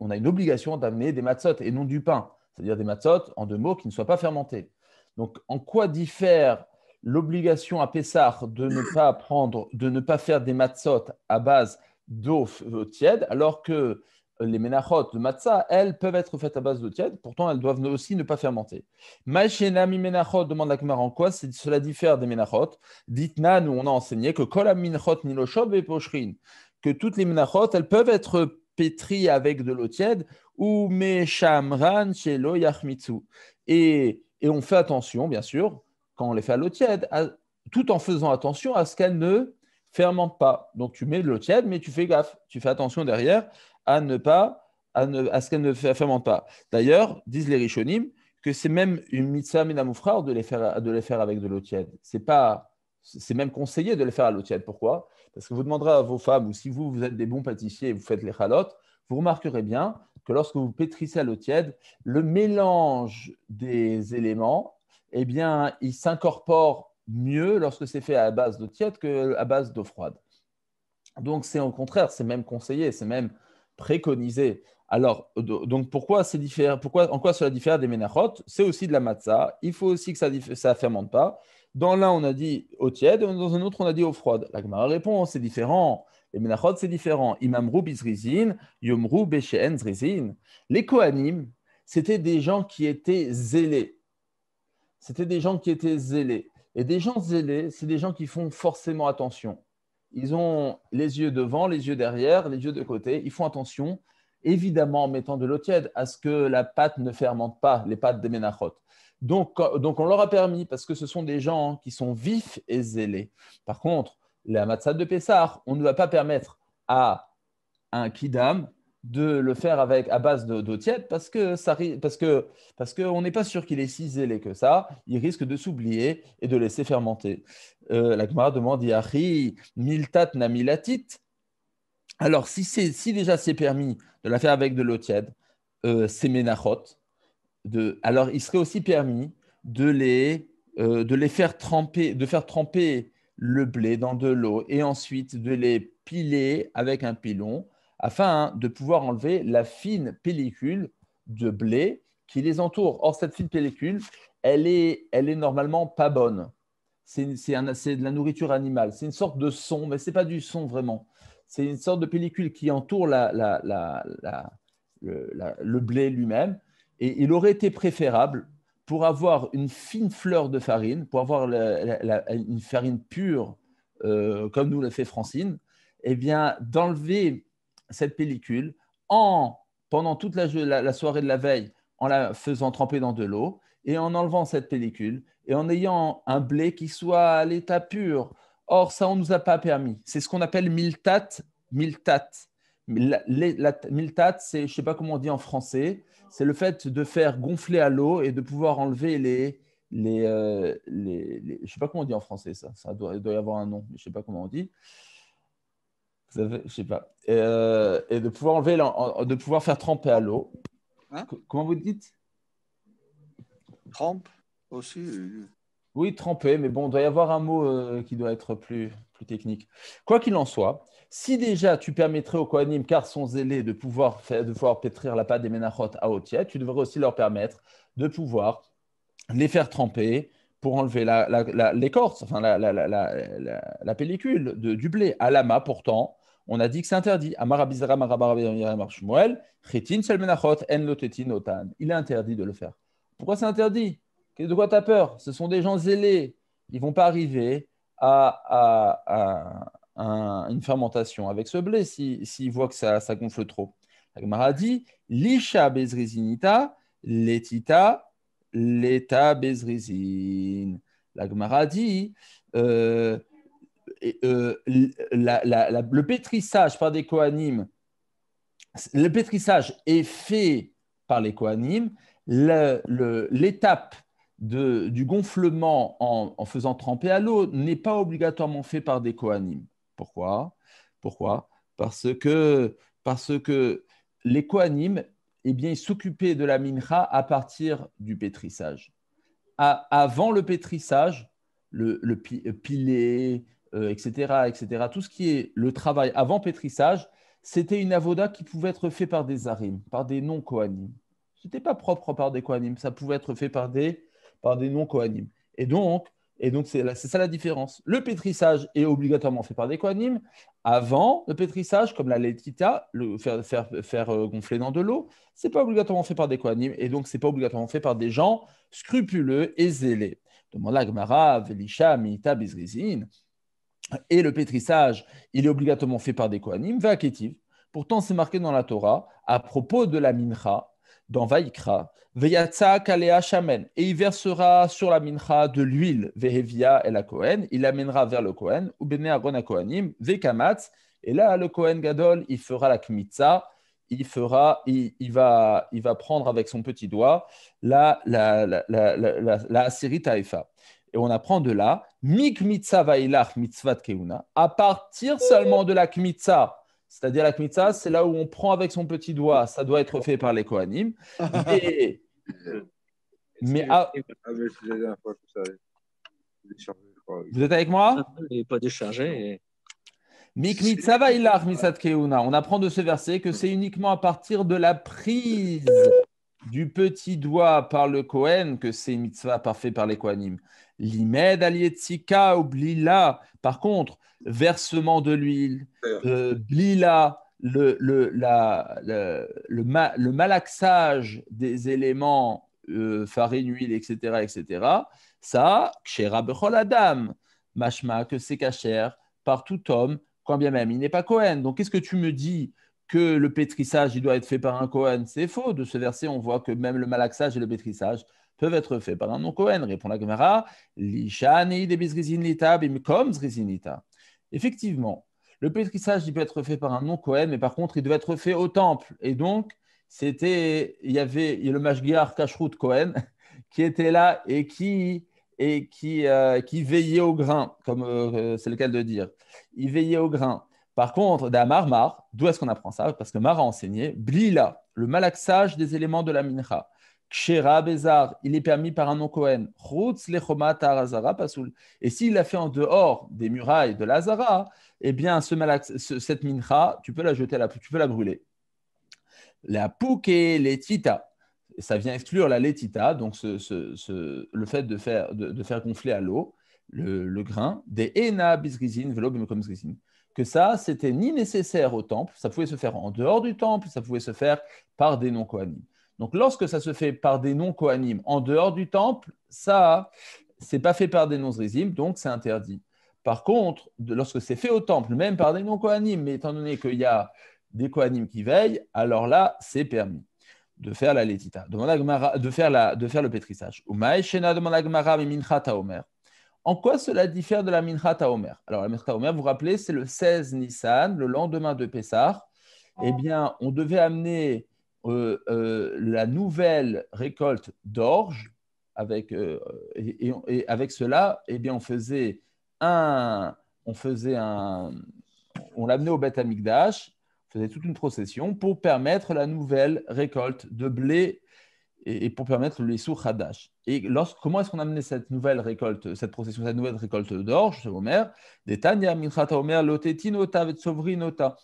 a une obligation d'amener des matzot et non du pain, c'est-à-dire des matzot, en deux mots, qui ne soient pas fermentés. Donc, en quoi diffère l'obligation à Pessah de ne pas faire des matzot à base d'eau tiède, alors que les ménachot de matzah, elles peuvent être faites à base d'eau tiède, pourtant elles doivent aussi ne pas fermenter. Maïchena mi ménachot, demande la Gemara en quoi cela diffère des ménachot. Ditna, nous on a enseigné que kol minchot niloshot veposhrin, que toutes les ménachot, elles peuvent être pétries avec de l'eau tiède, ou meshamran shelo yachmitsu. Et on fait attention, bien sûr, quand on les fait à l'eau tiède, tout en faisant attention à ce qu'elles ne fermentent pas. Donc tu mets de l'eau tiède, mais tu fais gaffe, tu fais attention derrière à ce qu'elles ne fermentent pas. D'ailleurs, disent les Rishonim que c'est même une mitzvah minamoufrar de les faire avec de l'eau tiède. C'est même conseillé de les faire à l'eau tiède. Pourquoi? Parce que vous demanderez à vos femmes, ou si vous êtes des bons pâtissiers et vous faites les chalotes, vous remarquerez bien que lorsque vous pétrissez à l'eau tiède, le mélange des éléments, eh bien, il s'incorpore mieux lorsque c'est fait à base d'eau tiède qu'à base d'eau froide. Donc, c'est au contraire, c'est même conseillé, c'est même préconisé. Alors, donc pourquoi c'est différent? En quoi cela diffère des ménachot? C'est aussi de la matzah. Il faut aussi que ça ne fermente pas. Dans l'un, on a dit eau tiède, dans un autre, on a dit eau froide. La Gemara répond, c'est différent. Les ménachot, c'est différent. Imamru bizrizin, yomru beshen zrizin. Les Kohanim, c'était des gens qui étaient zélés. Et des gens zélés, c'est des gens qui font forcément attention. Ils ont les yeux devant, les yeux derrière, les yeux de côté. Ils font attention, évidemment en mettant de l'eau tiède, à ce que la pâte ne fermente pas, les pâtes des ménachot. Donc, on leur a permis, parce que ce sont des gens qui sont vifs et zélés. Par contre, la matzah de Pessah, on ne va pas permettre à un kidam de le faire à base d'eau tiède parce qu'on n'est pas sûr qu'il est si zélé que ça. Il risque de s'oublier et de laisser fermenter. La Gemara demande Yachi miltat namilatit. Alors, si déjà c'est permis de la faire avec de l'eau tiède, c'est menachot. Alors, il serait aussi permis de les faire tremper, de faire tremper le blé dans de l'eau et ensuite de les piler avec un pilon afin de pouvoir enlever la fine pellicule de blé qui les entoure. Or, cette fine pellicule, elle est normalement pas bonne. C'est de la nourriture animale. C'est une sorte de son, mais ce n'est pas du son vraiment. C'est une sorte de pellicule qui entoure le blé lui-même. Et il aurait été préférable, pour avoir une fine fleur de farine, pour avoir une farine pure, comme nous l'a fait Francine, eh bien, d'enlever cette pellicule pendant toute la soirée de la veille, en la faisant tremper dans de l'eau, et en enlevant cette pellicule, et en ayant un blé qui soit à l'état pur. Or, ça, on ne nous a pas permis. C'est ce qu'on appelle miltat. Miltat, c'est, je ne sais pas comment on dit en français, c'est le fait de faire gonfler à l'eau et de pouvoir enlever je ne sais pas comment on dit en français ça. Il doit y avoir un nom, mais je ne sais pas comment on dit. Je ne sais pas. Et de pouvoir de pouvoir faire tremper à l'eau. Hein? Comment vous dites? Trempe aussi. Oui, tremper, mais bon, il doit y avoir un mot qui doit être plus technique. Quoi qu'il en soit, si déjà tu permettrais aux Kohanim, car sont zélés, de pouvoir pétrir la pâte des Menachot à eau tiède, tu devrais aussi leur permettre de pouvoir les faire tremper pour enlever l'écorce, enfin la pellicule du blé. À l'ama, pourtant, on a dit que c'est interdit. Il est interdit de le faire. Pourquoi c'est interdit? De quoi tu as peur? Ce sont des gens zélés. Ils ne vont pas arriver à une fermentation avec ce blé s'ils voient que ça gonfle trop. La Gemara dit Lisha bezrizinita, letita, leta bezrizin. La Gemara dit le pétrissage par des Kohanim, le pétrissage est fait par les Kohanim. L'étape du gonflement en faisant tremper à l'eau n'est pas obligatoirement fait par des Kohanim. Pourquoi? Parce que les Kohanim, eh bien, ils s'occupaient de la mincha à partir du pétrissage. Avant le pétrissage, le piler, etc., tout ce qui est le travail avant pétrissage, c'était une avoda qui pouvait être fait par des harim, par des non-Kohanim. Ce n'était pas propre par des Kohanim, ça pouvait être fait par des non-Kohanim. Et donc c'est ça la différence. Le pétrissage est obligatoirement fait par des Kohanim. Avant le pétrissage, comme la letita, faire gonfler dans de l'eau, ce n'est pas obligatoirement fait par des Kohanim. Et donc, ce n'est pas obligatoirement fait par des gens scrupuleux et zélés. Demande la Gemara, Velisha, Mita, Bizrizin. Et le pétrissage, il est obligatoirement fait par des Kohanim, Vaketiv. Pourtant, c'est marqué dans la Torah, à propos de la mincha, dans Vaïkra, Veyatsa kalea shamen, et il versera sur la mincha de l'huile, Vehevia et la Kohen, il l'amènera vers le Kohen, ou Bene Aaron a Kohanim, Vekamatz, et là, le Kohen Gadol, il fera la kmitza, il va prendre avec son petit doigt la Aseri Taïfa. Et on apprend de là, Mik mitzvah vailach mitzvat keuna, à partir seulement de la kmitza. C'est-à-dire la kmitza, c'est là où on prend avec son petit doigt, ça doit être fait par les Kohanim. Mais vous êtes avec moi? Il n'est pas déchargé. Mik mitzvah vailach mitzvat keuna. On apprend de ce verset que c'est uniquement à partir de la prise du petit doigt par le Kohen que c'est une mitzvah parfait par les Kohanim. Limed alietzika ou blila. Par contre, versement de l'huile, blila, le malaxage des éléments, farine, huile, etc., ça, kshera bechol adam, mashma, que c'est kasher par tout homme, quand bien même il n'est pas Kohen. Donc, qu'est-ce que tu me dis que le pétrissage, il doit être fait par un Kohen? C'est faux. De ce verset, on voit que même le malaxage et le pétrissage peuvent être faits par un non-Kohen. Répond la Gemara, Lishani de bizrizinita bimkom zrizinita. Effectivement, le pétrissage, il peut être fait par un non-Kohen, mais par contre, il devait être fait au temple. Et donc, il y avait le Mashgiach Kashrut Kohen qui était là qui veillait au grain, comme c'est le cas de dire. Il veillait au grain. Par contre, d'Amar, d'où est-ce qu'on apprend ça? Parce que Mar a enseigné, Blila, le malaxage des éléments de la mincha. Kshera Bezar, il est permis par un non-Kohen. Chutz lechoma tarazara pasoul. Et s'il l'a fait en dehors des murailles de l'Azara, eh bien, cette mincha, tu peux la jeter, tu peux la brûler. La pouke les tita, ça vient exclure la letita, donc le fait de faire gonfler à l'eau le grain, des ena bisgizin, velo bemekom zgizin, que ça, c'était ni nécessaire au temple, ça pouvait se faire en dehors du temple, ça pouvait se faire par des non-kohanim. Donc, lorsque ça se fait par des non-kohanim en dehors du temple, ça, c'est pas fait par des non-zrizim, donc c'est interdit. Par contre, lorsque c'est fait au temple, même par des non-kohanim, mais étant donné qu'il y a des kohanim qui veillent, alors là, c'est permis de faire la letita, de faire le pétrissage. En quoi cela diffère de la Minchat HaOmer? Alors, la Minchat HaOmer, vous vous rappelez, c'est le 16 Nissan, le lendemain de Pessah. Eh bien, on devait amener la nouvelle récolte d'orge. Et avec cela, eh bien, on l'amenait au Beth Amikdash, on faisait toute une procession pour permettre la nouvelle récolte de blé et pour permettre le Issour Hadash. Et comment est-ce qu'on amenait cette nouvelle récolte, cette procession, cette nouvelle récolte d'orge, chez Omer? Des Tanya, Minchat Omer, Lotetinota, Vetsovrinota.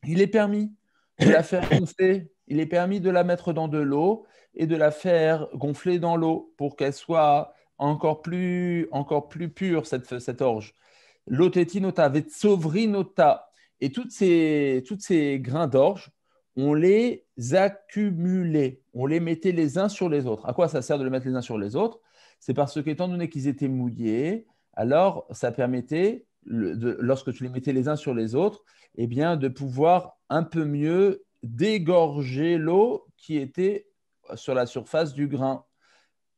Il est permis de la faire gonfler, il est permis de la mettre dans de l'eau et de la faire gonfler dans l'eau pour qu'elle soit encore plus pure, cette orge. Lotetinota, Vetsovrinota. Et toutes ces grains d'orge, on les accumulait, on les mettait les uns sur les autres. À quoi ça sert de les mettre les uns sur les autres? C'est parce qu'étant donné qu'ils étaient mouillés, alors ça permettait, lorsque tu les mettais les uns sur les autres, eh bien, de pouvoir un peu mieux dégorger l'eau qui était sur la surface du grain.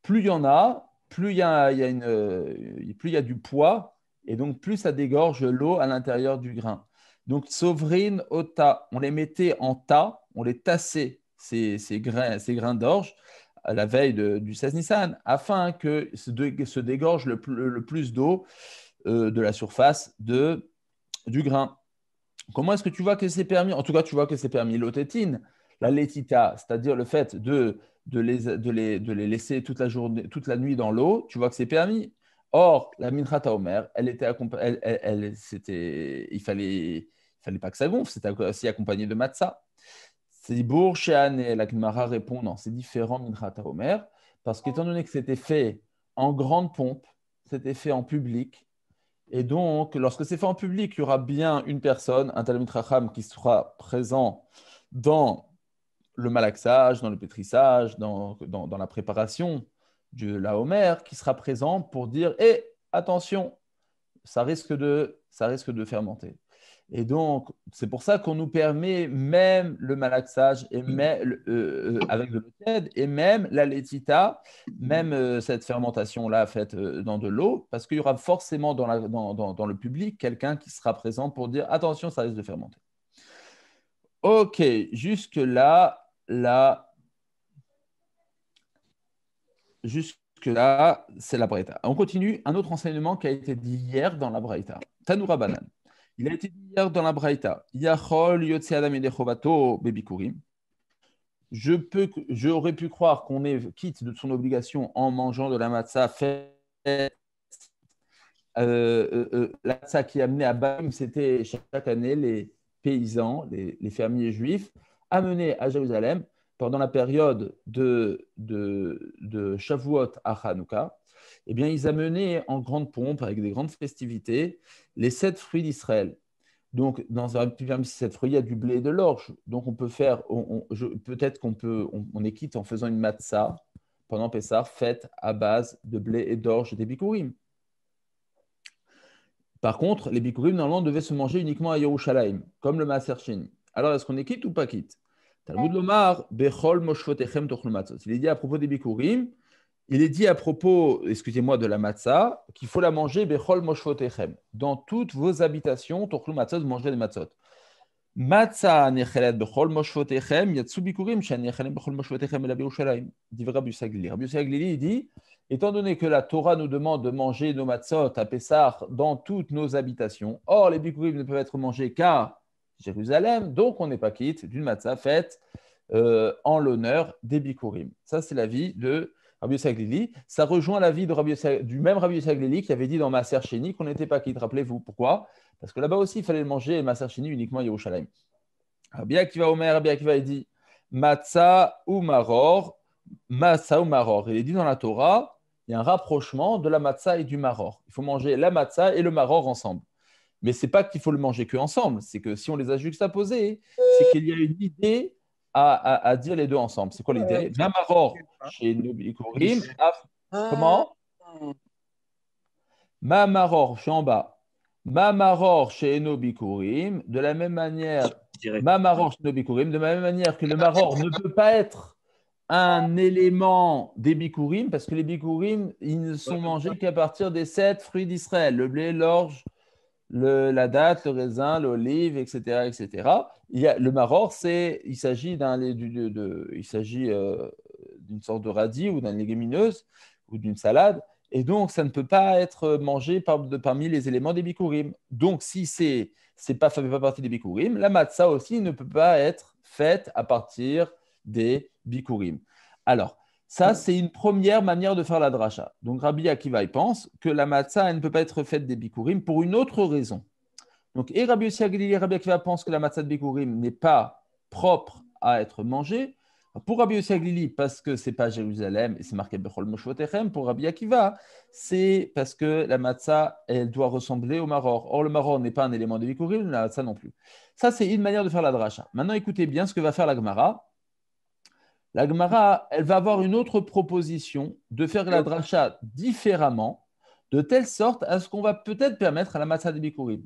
Plus il y en a, plus il y a du poids, et donc plus ça dégorge l'eau à l'intérieur du grain. Donc, Sovrine au tas, on les mettait en tas, on les tassait, ces grains d'orge, à la veille du 16 Nissan, afin que se dégorge le plus d'eau de la surface du grain. Comment est-ce que tu vois que c'est permis? En tout cas, tu vois que c'est permis. L'otétine, la letita, c'est-à-dire le fait de les laisser toute la nuit dans l'eau, tu vois que c'est permis. Or, la Minchat HaOmer, il fallait pas que ça gonfle, c'était aussi accompagné de matzah. C'est Bour Shehan et la Gemara répond non, c'est différent Minchat HaOmer, parce qu'étant donné que c'était fait en grande pompe, c'était fait en public, et donc lorsque c'est fait en public, il y aura bien une personne, un Talmid Chacham, qui sera présent dans le malaxage, dans le pétrissage, dans la préparation de la Homer, qui sera présent pour dire attention, ça risque de fermenter. Et donc, c'est pour ça qu'on nous permet même le malaxage et avec de l'eau tiède et même la letita, même cette fermentation-là faite dans de l'eau, parce qu'il y aura forcément dans le public quelqu'un qui sera présent pour dire attention, ça risque de fermenter. Ok, jusque-là, c'est la Braïta. On continue. Un autre enseignement qui a été dit hier dans la Braïta. Tanoura Banan. Il a été dit hier dans la Braïta. Yachol yotse adam yedechovato bebikurim. J'aurais pu croire qu'on est quitte de son obligation en mangeant de la matzah faite. La matzah qui amenait à Baïm, c'était chaque année les paysans, les fermiers juifs, amenés à Jérusalem pendant la période de Shavuot à Hanouka. Eh bien, ils amenaient en grande pompe, avec des grandes festivités, les 7 fruits d'Israël. Donc, dans un parmi ces 7 fruits, il y a du blé et de l'orge. Donc, on peut faire, peut-être on est quitte en faisant une matzah pendant Pessah faite à base de blé et d'orge et des bikurim. Par contre, les bikurim, normalement, devaient se manger uniquement à Yerushalayim, comme le Maaser Sheni. Alors, est-ce qu'on est quitte ou pas quitte? Talmud Lomar, Bechol Moshvotechem Tochlu Matzot. Il est dit à propos des bikurim, il est dit à propos, excusez-moi, de la matzah, qu'il faut la manger bechol moshvotechem. Dans toutes vos habitations, tochlu matzot, vous mangerez des matzot. Matzah nechelet bechol moshvotechem, yatsu bikurim, shen nechelet bechol moshvotechem ela b'Yerushalayim. Dit Rabbi Yossi Haglili. Rabbi Yossi Haglili, il dit, étant donné que la Torah nous demande de manger nos matzot à Pessah dans toutes nos habitations, or les bikurim ne peuvent être mangés qu'à Jérusalem, donc on n'est pas quitte d'une matzah faite en l'honneur des bikurim. Ça, c'est l'avis de Rabbi Yossi Haglili. Ça rejoint l'avis du même Rabbi Yossi Haglili qui avait dit dans Maaser Sheni qu'on n'était pas quitte. Rappelez-vous pourquoi? Parce que là-bas aussi, il fallait manger Maaser Sheni uniquement à Yerushalayim. Rabbi Akiva Omer, Rabbi Akiva, il dit Matzah ou maror, Matzah ou maror. Il est dit dans la Torah, il y a un rapprochement de la matzah et du maror. Il faut manger la matzah et le maror ensemble. Mais ce n'est pas qu'il faut le manger que ensemble, c'est que si on les a juxtaposés, c'est qu'il y a une idée à dire les deux ensemble. C'est quoi l'idée? Mamaror chez Nobikurim. Comment? Mamaror, je suis en bas. Mamaror chez Nobikurim. De la même manière, Mamaror chez Nobikurim, de la même manière que le maror ne peut pas être un élément des bikurim, parce que les bikurim, ils ne sont mangés qu'à partir des 7 fruits d'Israël, le blé, l'orge, la date, le raisin, l'olive, etc., etc. Le maror, il s'agit d'une sorte de radis ou d'une légumineuse ou d'une salade, et donc ça ne peut pas être mangé parmi les éléments des bikurim. Donc si ça ne fait pas partie des bikurim, la matzah aussi ne peut pas être faite à partir des bikurim. Alors, ça, c'est une première manière de faire la dracha. Donc, Rabbi Akiva, il pense que la matzah, elle ne peut pas être faite des bikurim pour une autre raison. Donc, et Rabbi Yossi Haglili et Rabbi Akiva pensent que la matzah de bikurim n'est pas propre à être mangée. Pour Rabbi Yossi Haglili, parce que ce n'est pas Jérusalem et c'est marqué Bechol Moshvotechem. Pour Rabbi Akiva, c'est parce que la matzah, elle doit ressembler au maror. Or, le maror n'est pas un élément de bikurim, la matzah non plus. Ça, c'est une manière de faire la dracha. Maintenant, écoutez bien ce que va faire la Gemara. La Gemara, elle va avoir une autre proposition de faire la dracha différemment, de telle sorte à ce qu'on va peut-être permettre à la matzah de bikurim.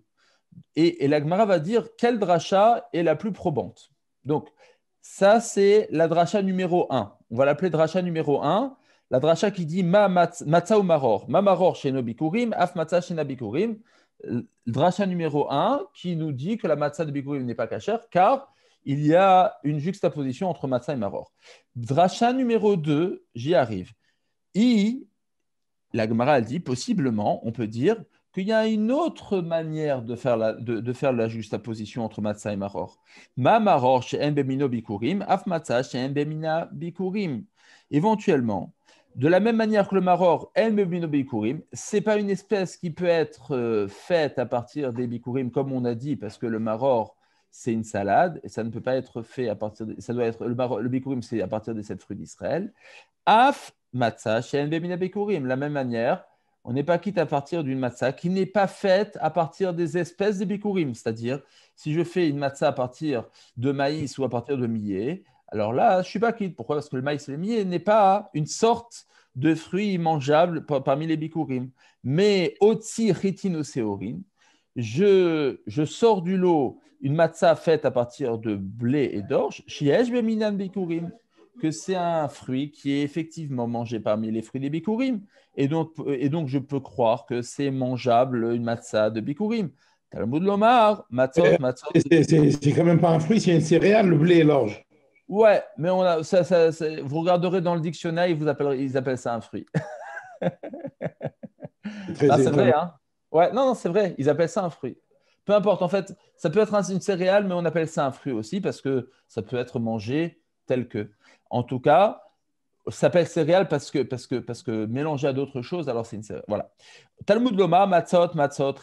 Et la Gemara va dire quelle dracha est la plus probante. Donc, ça, c'est la dracha numéro 1. On va l'appeler dracha numéro 1. La dracha qui dit matzah ou maror. Ma maror chez nos bikurim, af matzah chez nos bikurim. Dracha numéro 1 qui nous dit que la matzah de bikurim n'est pas cachère, car il y a une juxtaposition entre matzah et maror. Dracha numéro 2, j'y arrive. La Gemara, elle dit, possiblement, on peut dire qu'il y a une autre manière de faire la juxtaposition entre matzah et maror. Ma maror she'en bemino bikurim, af matzah she'en bemina bikurim. Éventuellement, de la même manière que le maror en bemino bikurim, ce n'est pas une espèce qui peut être faite à partir des bikurim, comme on a dit, parce que le maror, c'est une salade et ça ne peut pas être fait à partir de. Ça doit être le bikurim, c'est à partir des 7 fruits d'Israël. Af matzah she'en bemina bikurim. La même manière, on n'est pas quitte à partir d'une matzah qui n'est pas faite à partir des espèces des bikurim. C'est-à-dire, si je fais une matzah à partir de maïs ou à partir de millet, alors là, je ne suis pas quitte. Pourquoi? Parce que le maïs et le millet n'est pas une sorte de fruit mangeable parmi les bikurim. Mais otsi chitin seorin, je sors du lot une matzah faite à partir de blé et d'orge, shiesh beminan bikurim, que c'est un fruit qui est effectivement mangé parmi les fruits des bikurim, et donc je peux croire que c'est mangeable une matzah de bikurim. Talmud Lomar, matzot. C'est quand même pas un fruit, c'est une céréale, le blé et l'orge. Ouais, mais vous regarderez dans le dictionnaire, ils appellent ça un fruit. C'est vrai, hein? Ouais, non, c'est vrai, ils appellent ça un fruit. Peu importe, en fait, ça peut être une céréale, mais on appelle ça un fruit aussi parce que ça peut être mangé tel que. En tout cas, ça s'appelle céréale parce que mélangé à d'autres choses, alors c'est une céréale. Voilà. Talmud Loma, matzot,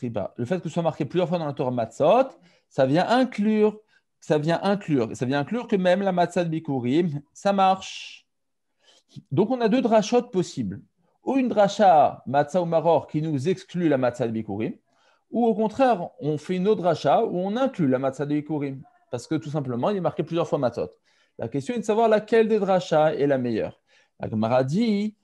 riba. Le fait que ce soit marqué plusieurs fois dans la Torah matzot, ça vient inclure que même la matzah de bikurim, ça marche. Donc on a 2 drachot possibles. Ou une dracha matzah ou maror qui nous exclut la matzah de bikurim, ou au contraire, on fait une autre dracha où on inclut la matzah de bikurim, parce que tout simplement, il est marqué plusieurs fois matzot. La question est de savoir laquelle des drachas est la meilleure. La Gemara dit,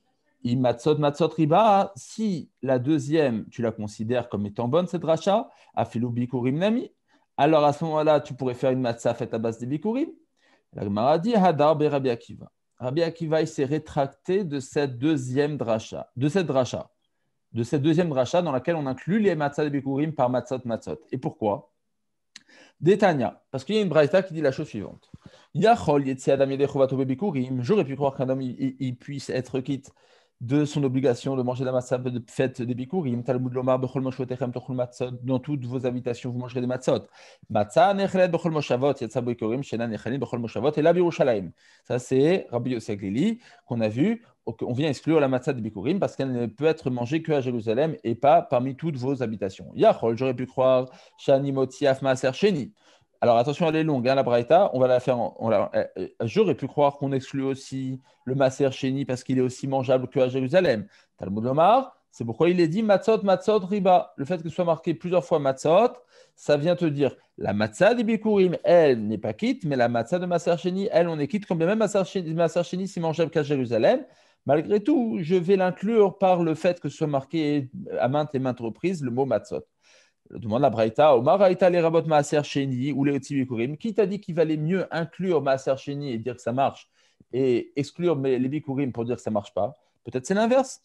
matzot riba, si la deuxième, tu la considères comme étant bonne, cette dracha, afilu bikurim nami, alors à ce moment-là, tu pourrais faire une matzah faite à base des bikurim. La Gemara dit, hadar be Rabbi Akiva. Rabbi Akiva il s'est rétracté de cette deuxième dracha, de cette deuxième dracha dans laquelle on inclut les matzah de Bikurim par matzot. Et pourquoi? Détania, parce qu'il y a une braïta qui dit la chose suivante. J'aurais pu croire qu'un homme il puisse être quitte de son obligation de manger la matzah de fête des bikurim. Talmud lomar bechol moshvotechem tochol matzot. Dans toutes vos habitations, vous mangerez des matzot. Matzah nechelet bechol moshavot yatsa bikurim shena nechelet bechol moshavot et la birushalayim. Ça c'est Rabbi Yossi Aglili qu'on a vu. On vient exclure la matzah des bikurim parce qu'elle ne peut être mangée qu'à Jérusalem et pas parmi toutes vos habitations. Yachol, j'aurais pu croire shani motiaf maaser sheni. Alors attention, elle est longue, hein, la braïta. On va la faire. J'aurais pu croire qu'on exclut aussi le Maaser Sheni parce qu'il est aussi mangeable qu'à Jérusalem. Talmud Lomar, c'est pourquoi il est dit matzot, riba. Le fait que ce soit marqué plusieurs fois matzot, ça vient te dire la matzah des bikurim, elle n'est pas quitte, mais la matzah de Maaser Sheni, elle, on est quitte. Comme bien même Maaser Sheni, c'est mangeable qu'à Jérusalem. Malgré tout, je vais l'inclure par le fait que ce soit marqué à maintes et maintes reprises le mot matzot. Demande la Braïta, Omar Raïta les rabot Maaser Sheni ou les Otsi Bikurim. Qui t'a dit qu'il valait mieux inclure Maaser Sheni et dire que ça marche et exclure les Bikurim pour dire que ça ne marche pas? Peut-être c'est l'inverse.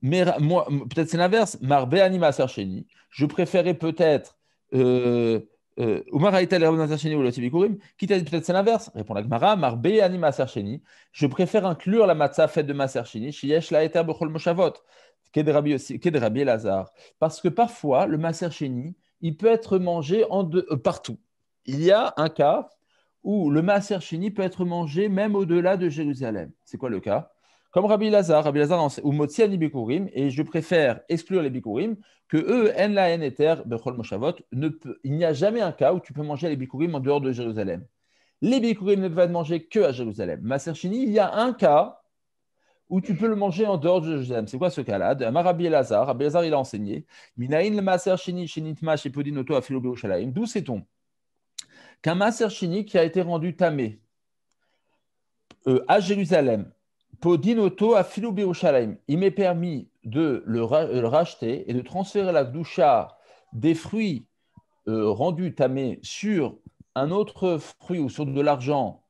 Mais peut-être c'est l'inverse. Marbe ani Maaser Sheni. Je préférais peut-être Omar Raïta les rabot Maaser Sheni ou les Otsi Bikurim. Qui t'a dit peut-être c'est l'inverse? Répond la Gemara. Marbe ani Maaser Sheni. Je préfère inclure la matzah faite de Maaser Sheni. Sheyesh la eter bechol moshavot. Qu'est Rabbi Elazar. Parce que parfois, le Maaser Sheni, il peut être mangé partout. Il y a un cas où le Maaser Sheni peut être mangé même au-delà de Jérusalem. C'est quoi le cas? Comme Rabbi Elazar ou Motzi ani Bikurim, et je préfère exclure les Bikurim, que eux, en la en eter, bechol moshavot, il n'y a jamais un cas où tu peux manger les Bikurim en dehors de Jérusalem. Les Bikurim ne peuvent être mangés que à Jérusalem. Maaser Sheni, il y a un cas où tu peux le manger en dehors de Jérusalem. C'est quoi ce cas-là? Rabbi Elazar, il a enseigné. Minaïn le Maaser Sheni shenitma shepodin oto afilu b'Yerushalayim. D'où sait-on qu'un Maaser Sheni qui a été rendu tamé à Jérusalem, podin oto afilu b'Yerushalayim, il m'est permis de le racheter et de transférer la gdusha des fruits rendus tamés sur un autre fruit ou sur de l'argent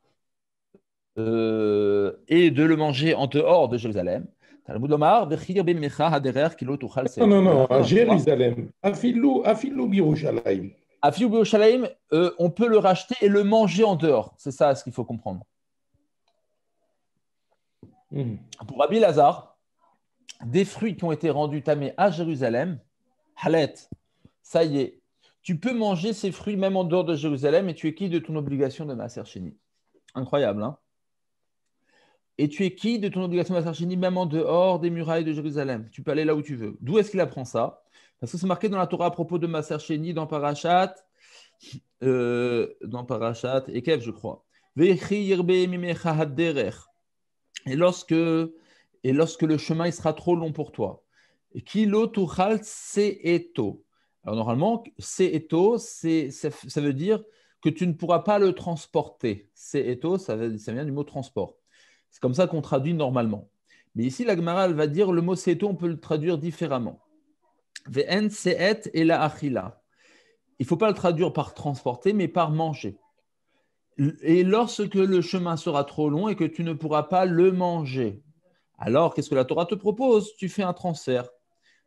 et de le manger en dehors de Jérusalem. Non, à Jérusalem. Afilou Birushalayim. Afilou Birushalayim, on peut le racheter et le manger en dehors. C'est ça ce qu'il faut comprendre. Pour Rabbi Elazar, des fruits qui ont été rendus tamés à Jérusalem, halet, ça y est, tu peux manger ces fruits même en dehors de Jérusalem et tu es quitte de ton obligation de Maaser Sheni. Incroyable, hein? Et tu es quitte de ton obligation de Maaser Sheni même en dehors des murailles de Jérusalem. Tu peux aller là où tu veux. D'où est-ce qu'il apprend ça? Parce que c'est marqué dans la Torah à propos de Maaser Sheni dans Parashat Ekev, je crois. Et lorsque le chemin il sera trop long pour toi. Et kilo tuchal se'eto. Alors normalement, se'eto, ça veut dire que tu ne pourras pas le transporter. Se'eto, ça vient du mot transport. C'est comme ça qu'on traduit normalement. Mais ici, la Gemara, elle va dire le mot se'eto, on peut le traduire différemment. Ve'en se'et et la achila. Il ne faut pas le traduire par transporter, mais par manger. Et lorsque le chemin sera trop long et que tu ne pourras pas le manger, alors qu'est-ce que la Torah te propose? Tu fais un transfert.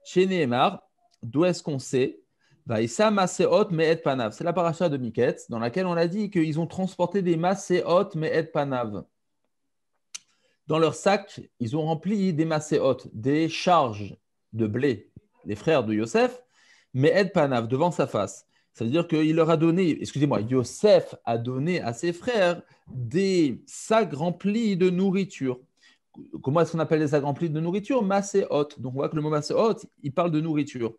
Chez Nehemar, d'où est-ce qu'on sait? Vaïssa maseot me'et panav. C'est la paracha de Miketz, dans laquelle on a dit qu'ils ont transporté des maseot me'et panav. Dans leur sac, ils ont rempli des maseot, des charges de blé, les frères de Yosef, me'et panav, devant sa face. Ça veut dire qu'il leur a donné, Yosef a donné à ses frères des sacs remplis de nourriture. Comment est-ce qu'on appelle les sacs remplis de nourriture? Maseot. Donc on voit que le mot maseot, il parle de nourriture.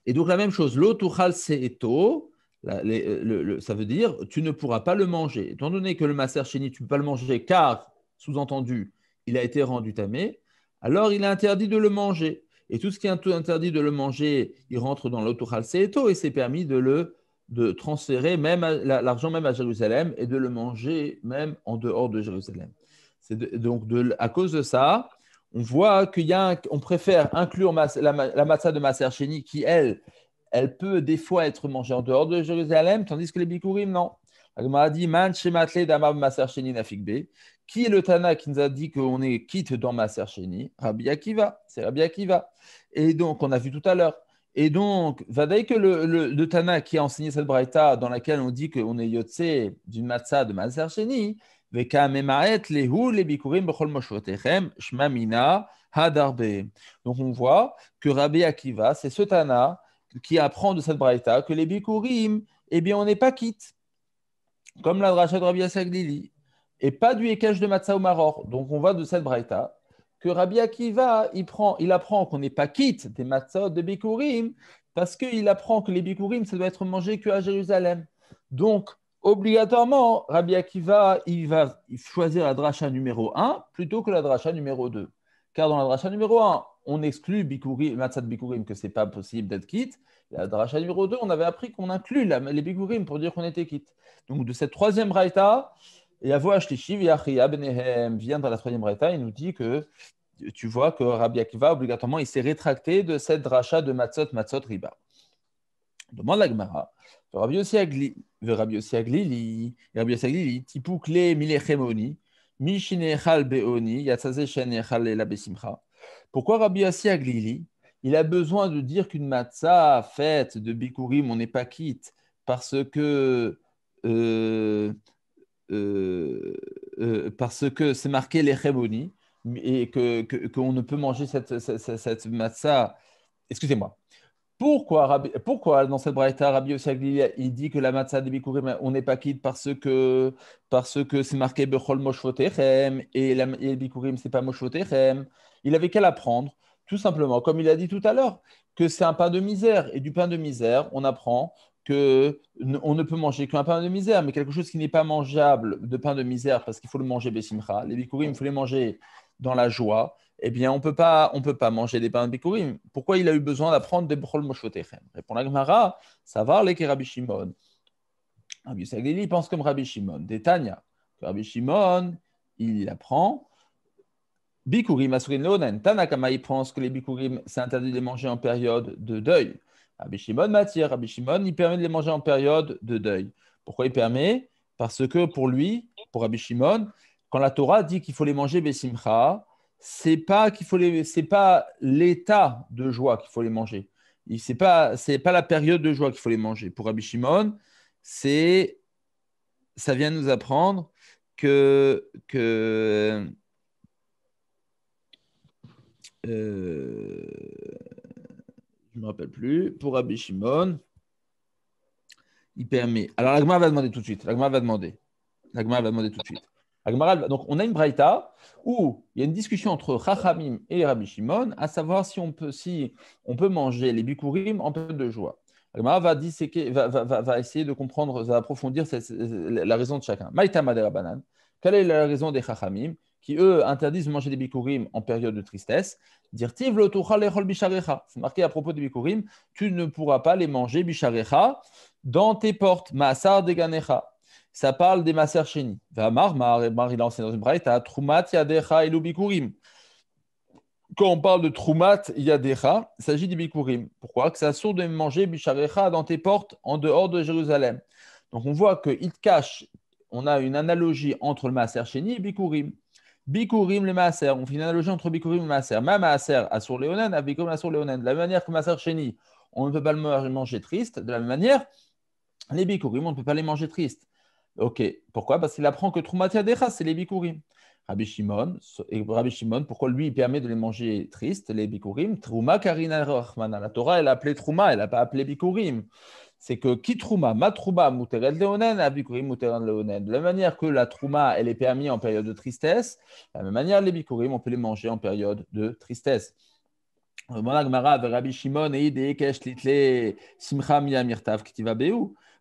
Et donc la même chose, l'otuchal se'eto, ça veut dire tu ne pourras pas le manger. Étant donné que le Maaser Sheni, tu ne peux pas le manger car, sous-entendu, il a été rendu tamé, alors il est interdit de le manger. Et tout ce qui est interdit de le manger, il rentre dans l'otuchal se'eto et c'est permis de transférer même l'argent même à Jérusalem et de le manger même en dehors de Jérusalem. À cause de ça, on voit qu'on préfère inclure la matzah de Maaser Sheni qui, elle peut des fois être mangée en dehors de Jérusalem, tandis que les bikurim, non. La Gemara dit Man shematle damar maser sheni nafik be. Qui est le Tana qui nous a dit qu'on est quitte dans Maser Sheni? Rabbi Akiva, c'est Rabbi Akiva. Et donc, on a vu tout à l'heure. Et donc, vadaï que le Tana qui a enseigné cette braïta dans laquelle on dit qu'on est yotse d'une matzah de Maser Sheni, veka memaet lehu le bikurim bechol moshvotechem shmamina hadarbe. Donc, on voit que Rabbi Akiva, c'est ce Tana qui apprend de cette braïta que les bikurim, eh bien, on n'est pas quitte. Comme la dracha de Rabbi Yasaglili. Et pas du Ekech de Matzah ou Maror. Donc, on voit de cette braïta que Rabbi Akiva, il apprend qu'on n'est pas quitte des Matzah de Bikurim parce qu'il apprend que les Bikurim, ça doit être mangé qu'à Jérusalem. Donc, obligatoirement, Rabbi Akiva, il va choisir la dracha numéro 1 plutôt que la dracha numéro 2. Car dans la dracha numéro 1, on exclut Bikurim, Matzah de Bikurim, que ce n'est pas possible d'être quitte. La dracha numéro 2, on avait appris qu'on inclut les Bikurim pour dire qu'on était quitte. Donc, de cette troisième braïta, et Avo Ashlishi Yachia Benehem vient dans la troisième braïta, il nous dit que tu vois que Rabbi Akiva, obligatoirement, il s'est rétracté de cette dracha de Matzot Riba. Demande la Gemara. Rabbi Yossi Aglili, Tipoukle Milechemoni, Mishinechal Beoni, Yatsaze Shenechal Ela Besimcha. Pourquoi Rabbi Yossi Aglili, il a besoin de dire qu'une matzah faite de Bikurim, on n'est pas quitte parce que c'est marqué les chemoni et qu'on ne peut manger cette matzah. Excusez-moi. Pourquoi dans cette braïta, Rabbi Yossi Aglili, il dit que la matzah des bikurim, on n'est pas quitte parce que c'est marqué bechol moshvotechem et les bikurim, c'est pas moshvotechem. Il avait qu'à l'apprendre, tout simplement, comme il a dit tout à l'heure, que c'est un pain de misère. Et du pain de misère, on apprend qu'on ne peut manger qu'un pain de misère, mais quelque chose qui n'est pas mangeable de pain de misère parce qu'il faut le manger besimcha. Les bikurim, il faut les manger dans la joie. Eh bien, on peut pas manger des pains de bikurim. Pourquoi il a eu besoin d'apprendre des bechol moshvotechem? Répond la Gemara, ça va les Rabbi Shimon. Rabbi Yossi Aglili pense comme Rabbi Shimon. Détania, Rabbi Shimon, il apprend bikurim asurin leonen. Tanakama, il pense que les bikurim, c'est interdit de les manger en période de deuil. Rabbi Shimon m'attire. Rabbi Shimon, il permet de les manger en période de deuil. Pourquoi il permet? Parce que pour lui, pour Rabbi Shimon, quand la Torah dit qu'il faut les manger besimcha, c'est pas l'état de joie qu'il faut les manger. C'est pas la période de joie qu'il faut les manger. Pour Rabbi Shimon, ça vient nous apprendre que je ne me rappelle plus. Pour Rabbi Shimon, il permet. Alors, la Gemara va demander tout de suite. Donc, on a une braïta où il y a une discussion entre Chachamim et Rabbi Shimon, à savoir si on peut manger les bikurim en période de joie. La Gemara va essayer de comprendre, va approfondir la raison de chacun. Maïtama de Rabbanan. Quelle est la raison des Chachamim qui, eux, interdisent de manger des bikurim en période de tristesse? Dirtiv lo tuchal lechol bisharecha. C'est marqué à propos des bikurim, tu ne pourras pas les manger bisharecha dans tes portes. Maasar deganecha. Ça parle des maser sheni. V'amar, il a enseigné dans une braïta, trumat yadecha elu bikurim. Quand on parle de trumat yadecha, il s'agit des bikurim. Pourquoi? Que c'est assourd de manger bisharecha dans tes portes en dehors de Jérusalem. Donc on voit qu'il cache, on a une analogie entre le maser sheni et bikurim. Bikurim, le maaser, on fait une analogie entre bikurim et le maaser. Même maaser, assur léonen, à bikurim, assur léonen. De la même manière que maaser sheni, on ne peut pas le manger triste. De la même manière, les bikurim, on ne peut pas les manger tristes. Ok, pourquoi? Parce qu'il apprend que Trumat Yadecha, c'est les bikurim. Rabbi Shimon, pourquoi lui, il permet de les manger tristes, les bikurim? Truma Karina Rachmana. La Torah, elle a appelé Truma, elle n'a pas appelé bikurim. C'est que qui Truma, ma Truma, Muteret Leonen, a bikurim Muteret Leonen. De la même manière que la Truma, elle est permise en période de tristesse, de la même manière, les bikurim, on peut les manger en période de tristesse. Rabbi Shimon,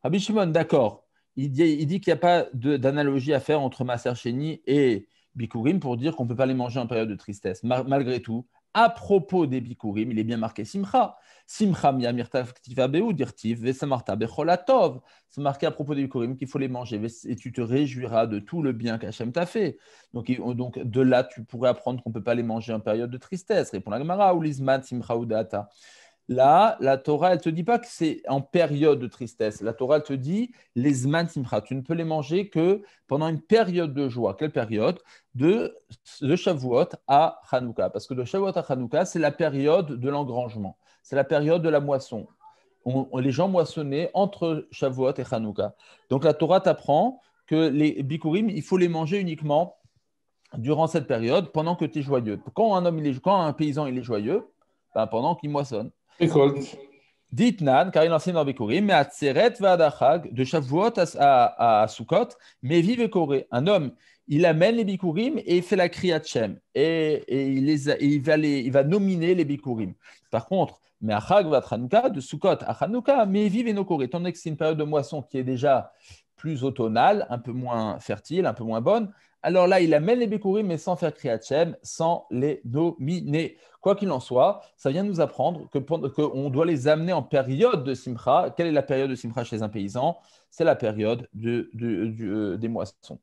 Rabbi Shimon, d'accord. Il dit qu'il n'y a pas d'analogie à faire entre Maser Sheni et Bikurim pour dire qu'on ne peut pas les manger en période de tristesse. Malgré tout, à propos des Bikurim, il est bien marqué Simcha. Simcha miyamirtav ktiva beu dirtiv vesamarta becholatov. C'est marqué à propos des Bikurim qu'il faut les manger et tu te réjouiras de tout le bien qu'Hachem t'a fait. Donc, de là, tu pourrais apprendre qu'on ne peut pas les manger en période de tristesse. Répond la Gemara ou l'izman simcha udata. Là, la Torah, elle ne te dit pas que c'est en période de tristesse. La Torah, elle te dit les Zman Simcha. Tu ne peux les manger que pendant une période de joie. Quelle période? De Shavuot à Hanouka. Parce que de Shavuot à Hanouka, c'est la période de l'engrangement. C'est la période de la moisson. Les gens moissonnaient entre Shavuot et Hanouka. Donc la Torah t'apprend que les bikurim, il faut les manger uniquement durant cette période, pendant que tu es joyeux. Quand un paysan il est joyeux, ben, pendant qu'il moissonne. Récolte. Ditnan, car il enseigne dans Bikurim, mais à Tseret Vadachag, de Shavuot à Sukkot, mais vive Koré. Un homme, il amène les Bikurim et il fait la Kriyat Shem. Et il va nominer les Bikurim. Par contre, mais à Chag Vatranouka, de Sukkot à Hanouka, mais vive et Koré. Étant donné que c'est une période de moisson qui est déjà plus automnale, un peu moins fertile, un peu moins bonne, alors là, il amène les Bikurim, mais sans faire Kriyat Shem, sans les nominer. Quoi qu'il en soit, ça vient nous apprendre qu'on doit les amener en période de Simcha. Quelle est la période de Simcha chez un paysan? C'est la période des moissons.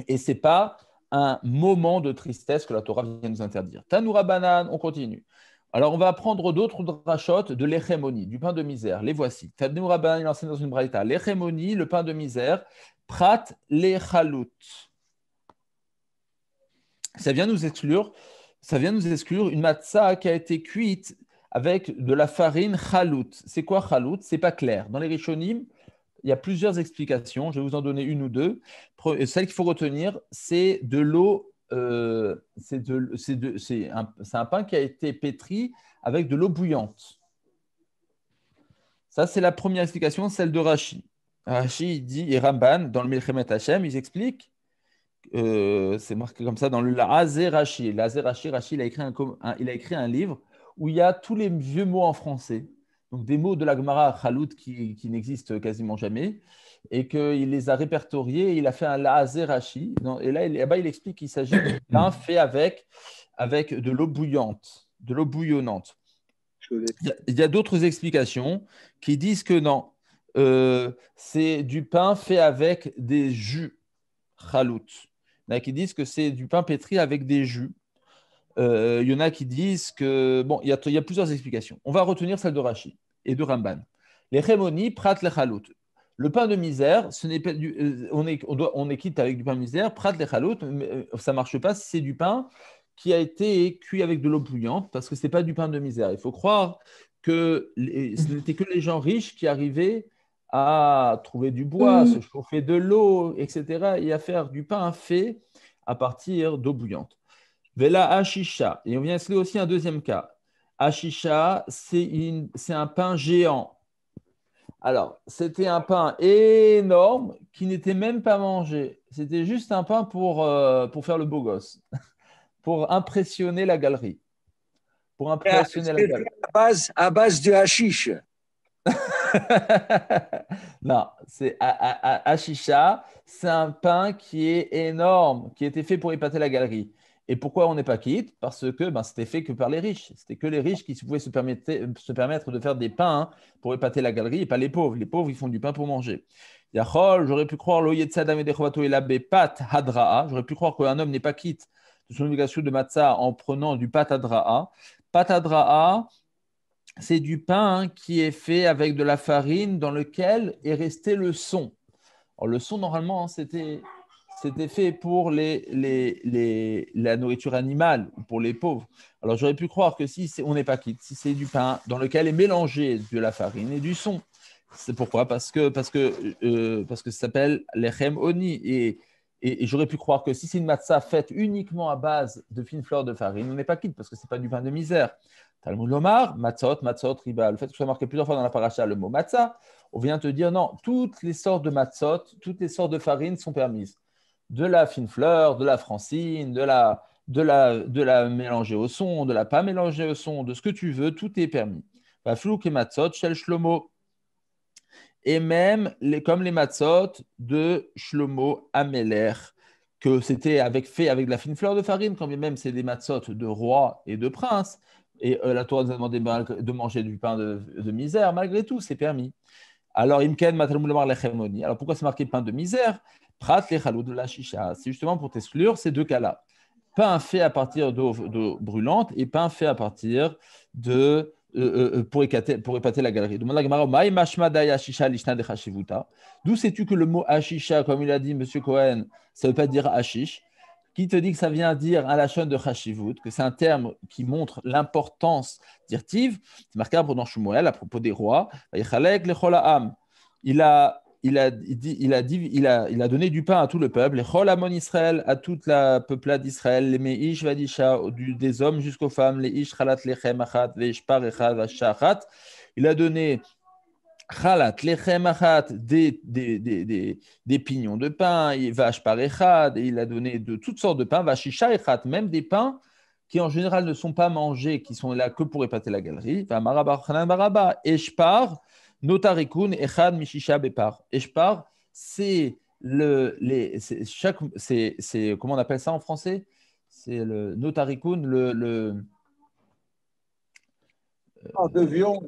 Et ce n'est pas un moment de tristesse que la Torah vient nous interdire. Tanoura Banan, on continue. Alors, on va apprendre d'autres drachot de l'Echemoni, du pain de misère. Les voici. Tanoura Banan, il enseigne dans une braïta. L'Echemoni, le pain de misère, prat lechalout. Ça vient nous exclure une matzah qui a été cuite avec de la farine chalout. C'est quoi chalout? C'est pas clair. Dans les Rishonim, il y a plusieurs explications. Je vais vous en donner une ou deux. Celle qu'il faut retenir, c'est de l'eau. C'est un pain qui a été pétri avec de l'eau bouillante. Ça, c'est la première explication, celle de Rashi. Rashi, il dit, et Ramban, dans le Milchemet Hashem, ils expliquent. C'est marqué comme ça dans le La'azé Rashi. La'azé Rashi, il a écrit un livre où il y a tous les vieux mots en français, donc des mots de la Gemara Chalout qui n'existent quasiment jamais, et qu'il les a répertoriés. Et il a fait un La'azé Rashi. Et là-bas, il explique qu'il s'agit d'un pain fait avec de l'eau bouillante, de l'eau bouillonnante. Il y a d'autres explications qui disent que non, c'est du pain fait avec des jus Chalout. Il y en a qui disent que c'est du pain pétri avec des jus. Il y en a qui disent que… Bon, il y a plusieurs explications. On va retenir celle de Rashi et de Ramban. Les Chemoni, prat le chalout. Le pain de misère, ce n'est pas on est quitte avec du pain de misère, prat le chalout, ça ne marche pas si c'est du pain qui a été cuit avec de l'eau bouillante, parce que ce n'est pas du pain de misère. Il faut croire que ce n'était que les gens riches qui arrivaient à trouver du bois, se chauffer de l'eau, etc., et à faire du pain fait à partir d'eau bouillante. Vela Ashisha, et on vient essayer aussi un deuxième cas. Ashisha, c'est un pain géant. Alors, c'était un pain énorme qui n'était même pas mangé. C'était juste un pain pour faire le beau gosse, pour impressionner la galerie. Pour impressionner la galerie. À base du hashish. Non, c'est Ashisha, c'est un pain qui est énorme, qui était fait pour épater la galerie. Et pourquoi on n'est pas quitte? Parce que c'était fait que par les riches. C'était que les riches qui pouvaient se permettre de faire des pains pour épater la galerie et pas les pauvres. Les pauvres, ils font du pain pour manger. Yachol, j'aurais pu croire j'aurais pu croire qu'un homme n'est pas quitte de son obligation de matzah en prenant du pat hadraa. Pat hadraa, c'est du pain qui est fait avec de la farine dans lequel est resté le son. Alors, le son, normalement, c'était fait pour la nourriture animale, pour les pauvres. Alors, j'aurais pu croire que on n'est pas quitte, si c'est du pain dans lequel est mélangé de la farine et du son. C'est pourquoi? Parce que ça s'appelle lechem oni. Et j'aurais pu croire que si c'est une matzah faite uniquement à base de fines fleurs de farine, on n'est pas quitte, parce que ce n'est pas du pain de misère. Talmud Lomar, matzot, riba. Le fait que ce soit marqué plusieurs fois dans la paracha le mot matzah, on vient te dire non, toutes les sortes de matzot, toutes les sortes de farines sont permises. De la fine fleur, de la francine, de la mélanger au son, de la pas mélanger au son, de ce que tu veux, tout est permis. Flouk et matzot, shel Shlomo. Et même comme les matzot de Shlomo Améler, que c'était fait avec de la fine fleur de farine, quand même c'est des matzot de roi et de prince. Et la Torah nous a demandé de manger du pain de misère, malgré tout, c'est permis. Alors, Imken, Matalmoulamar, Lechemoni. Alors, pourquoi c'est marqué pain de misère? Prat, Lechalou, de la chicha. C'est justement pour t'exclure ces deux cas-là. Pain fait à partir d'eau brûlante et pain fait à partir de pour épater la galerie. Demande la Gemara, Maï mashma daya ashisha lishna de chashivuta. D'où sais-tu que le mot ashisha, comme il a dit M. Cohen, ça ne veut pas dire ashish? Qui te dit que ça vient dire un lachon de chashivut, que c'est un terme qui montre l'importance d'Irtiv? C'est marqué dans Shmuel à propos des rois. Il a donné du pain à tout le peuple, les chol amon Israël, à toute la peuplade d'Israël, les meish vadisha, des hommes jusqu'aux femmes, les ish chalat lechem achat, les ishpar echad vashachat. Il a donné chalat lechem achat, des pignons de pain, vashpar echad, et il a donné de toutes sortes de pains, vashisha echad, même des pains qui en général ne sont pas mangés, qui sont là que pour épater la galerie. Maraba chanan maraba, ishpar Notarikun echad mishisha bepar. Eshpar, c'est comment on appelle ça en français? C'est le notarikun, de viande.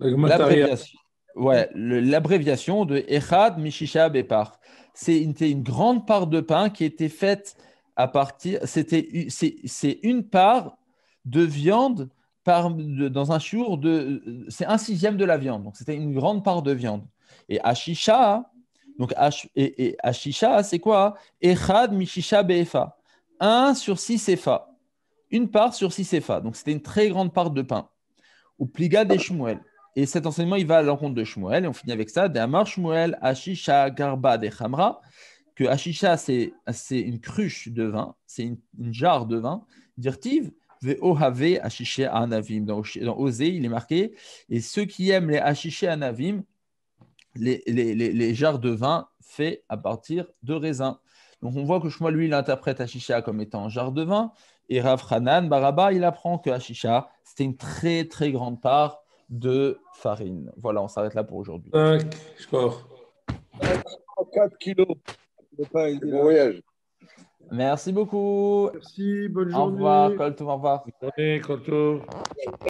L'abréviation. Ouais, l'abréviation de echad mishisha bepar. C'est une grande part de pain qui était faite à partir. C'est une part de viande. Dans un chiour, c'est 1/6 de la viande. Donc, c'était une grande part de viande. Et Ashisha, Ashisha, c'est quoi? Echad mishisha be'efa. 1/6 efa. Une part sur 6 efa. Donc, c'était une très grande part de pain. Ou pliga des Shmuel. Et cet enseignement, il va à l'encontre de Shmuel. Et on finit avec ça. D'Amar Shmuel, Ashisha garba de Chamra. Que Ashisha, c'est une cruche de vin. C'est une jarre de vin. Dirtiv. Ve'ohave ashiché anavim. Dans Osée, il est marqué. Et ceux qui aiment les ashiché anavim, les jarres de vin faits à partir de raisins. Donc on voit que Shmuel, lui, il interprète ashisha comme étant jarre de vin. Et Rav Hanan Baraba, il apprend que ashisha, c'était une très très grande part de farine. Voilà, on s'arrête là pour aujourd'hui. 5, score. 4 kilos. Bon voyage. Merci beaucoup. Merci, bonne Au journée. revoir, Colton, au revoir. Allez, Koto.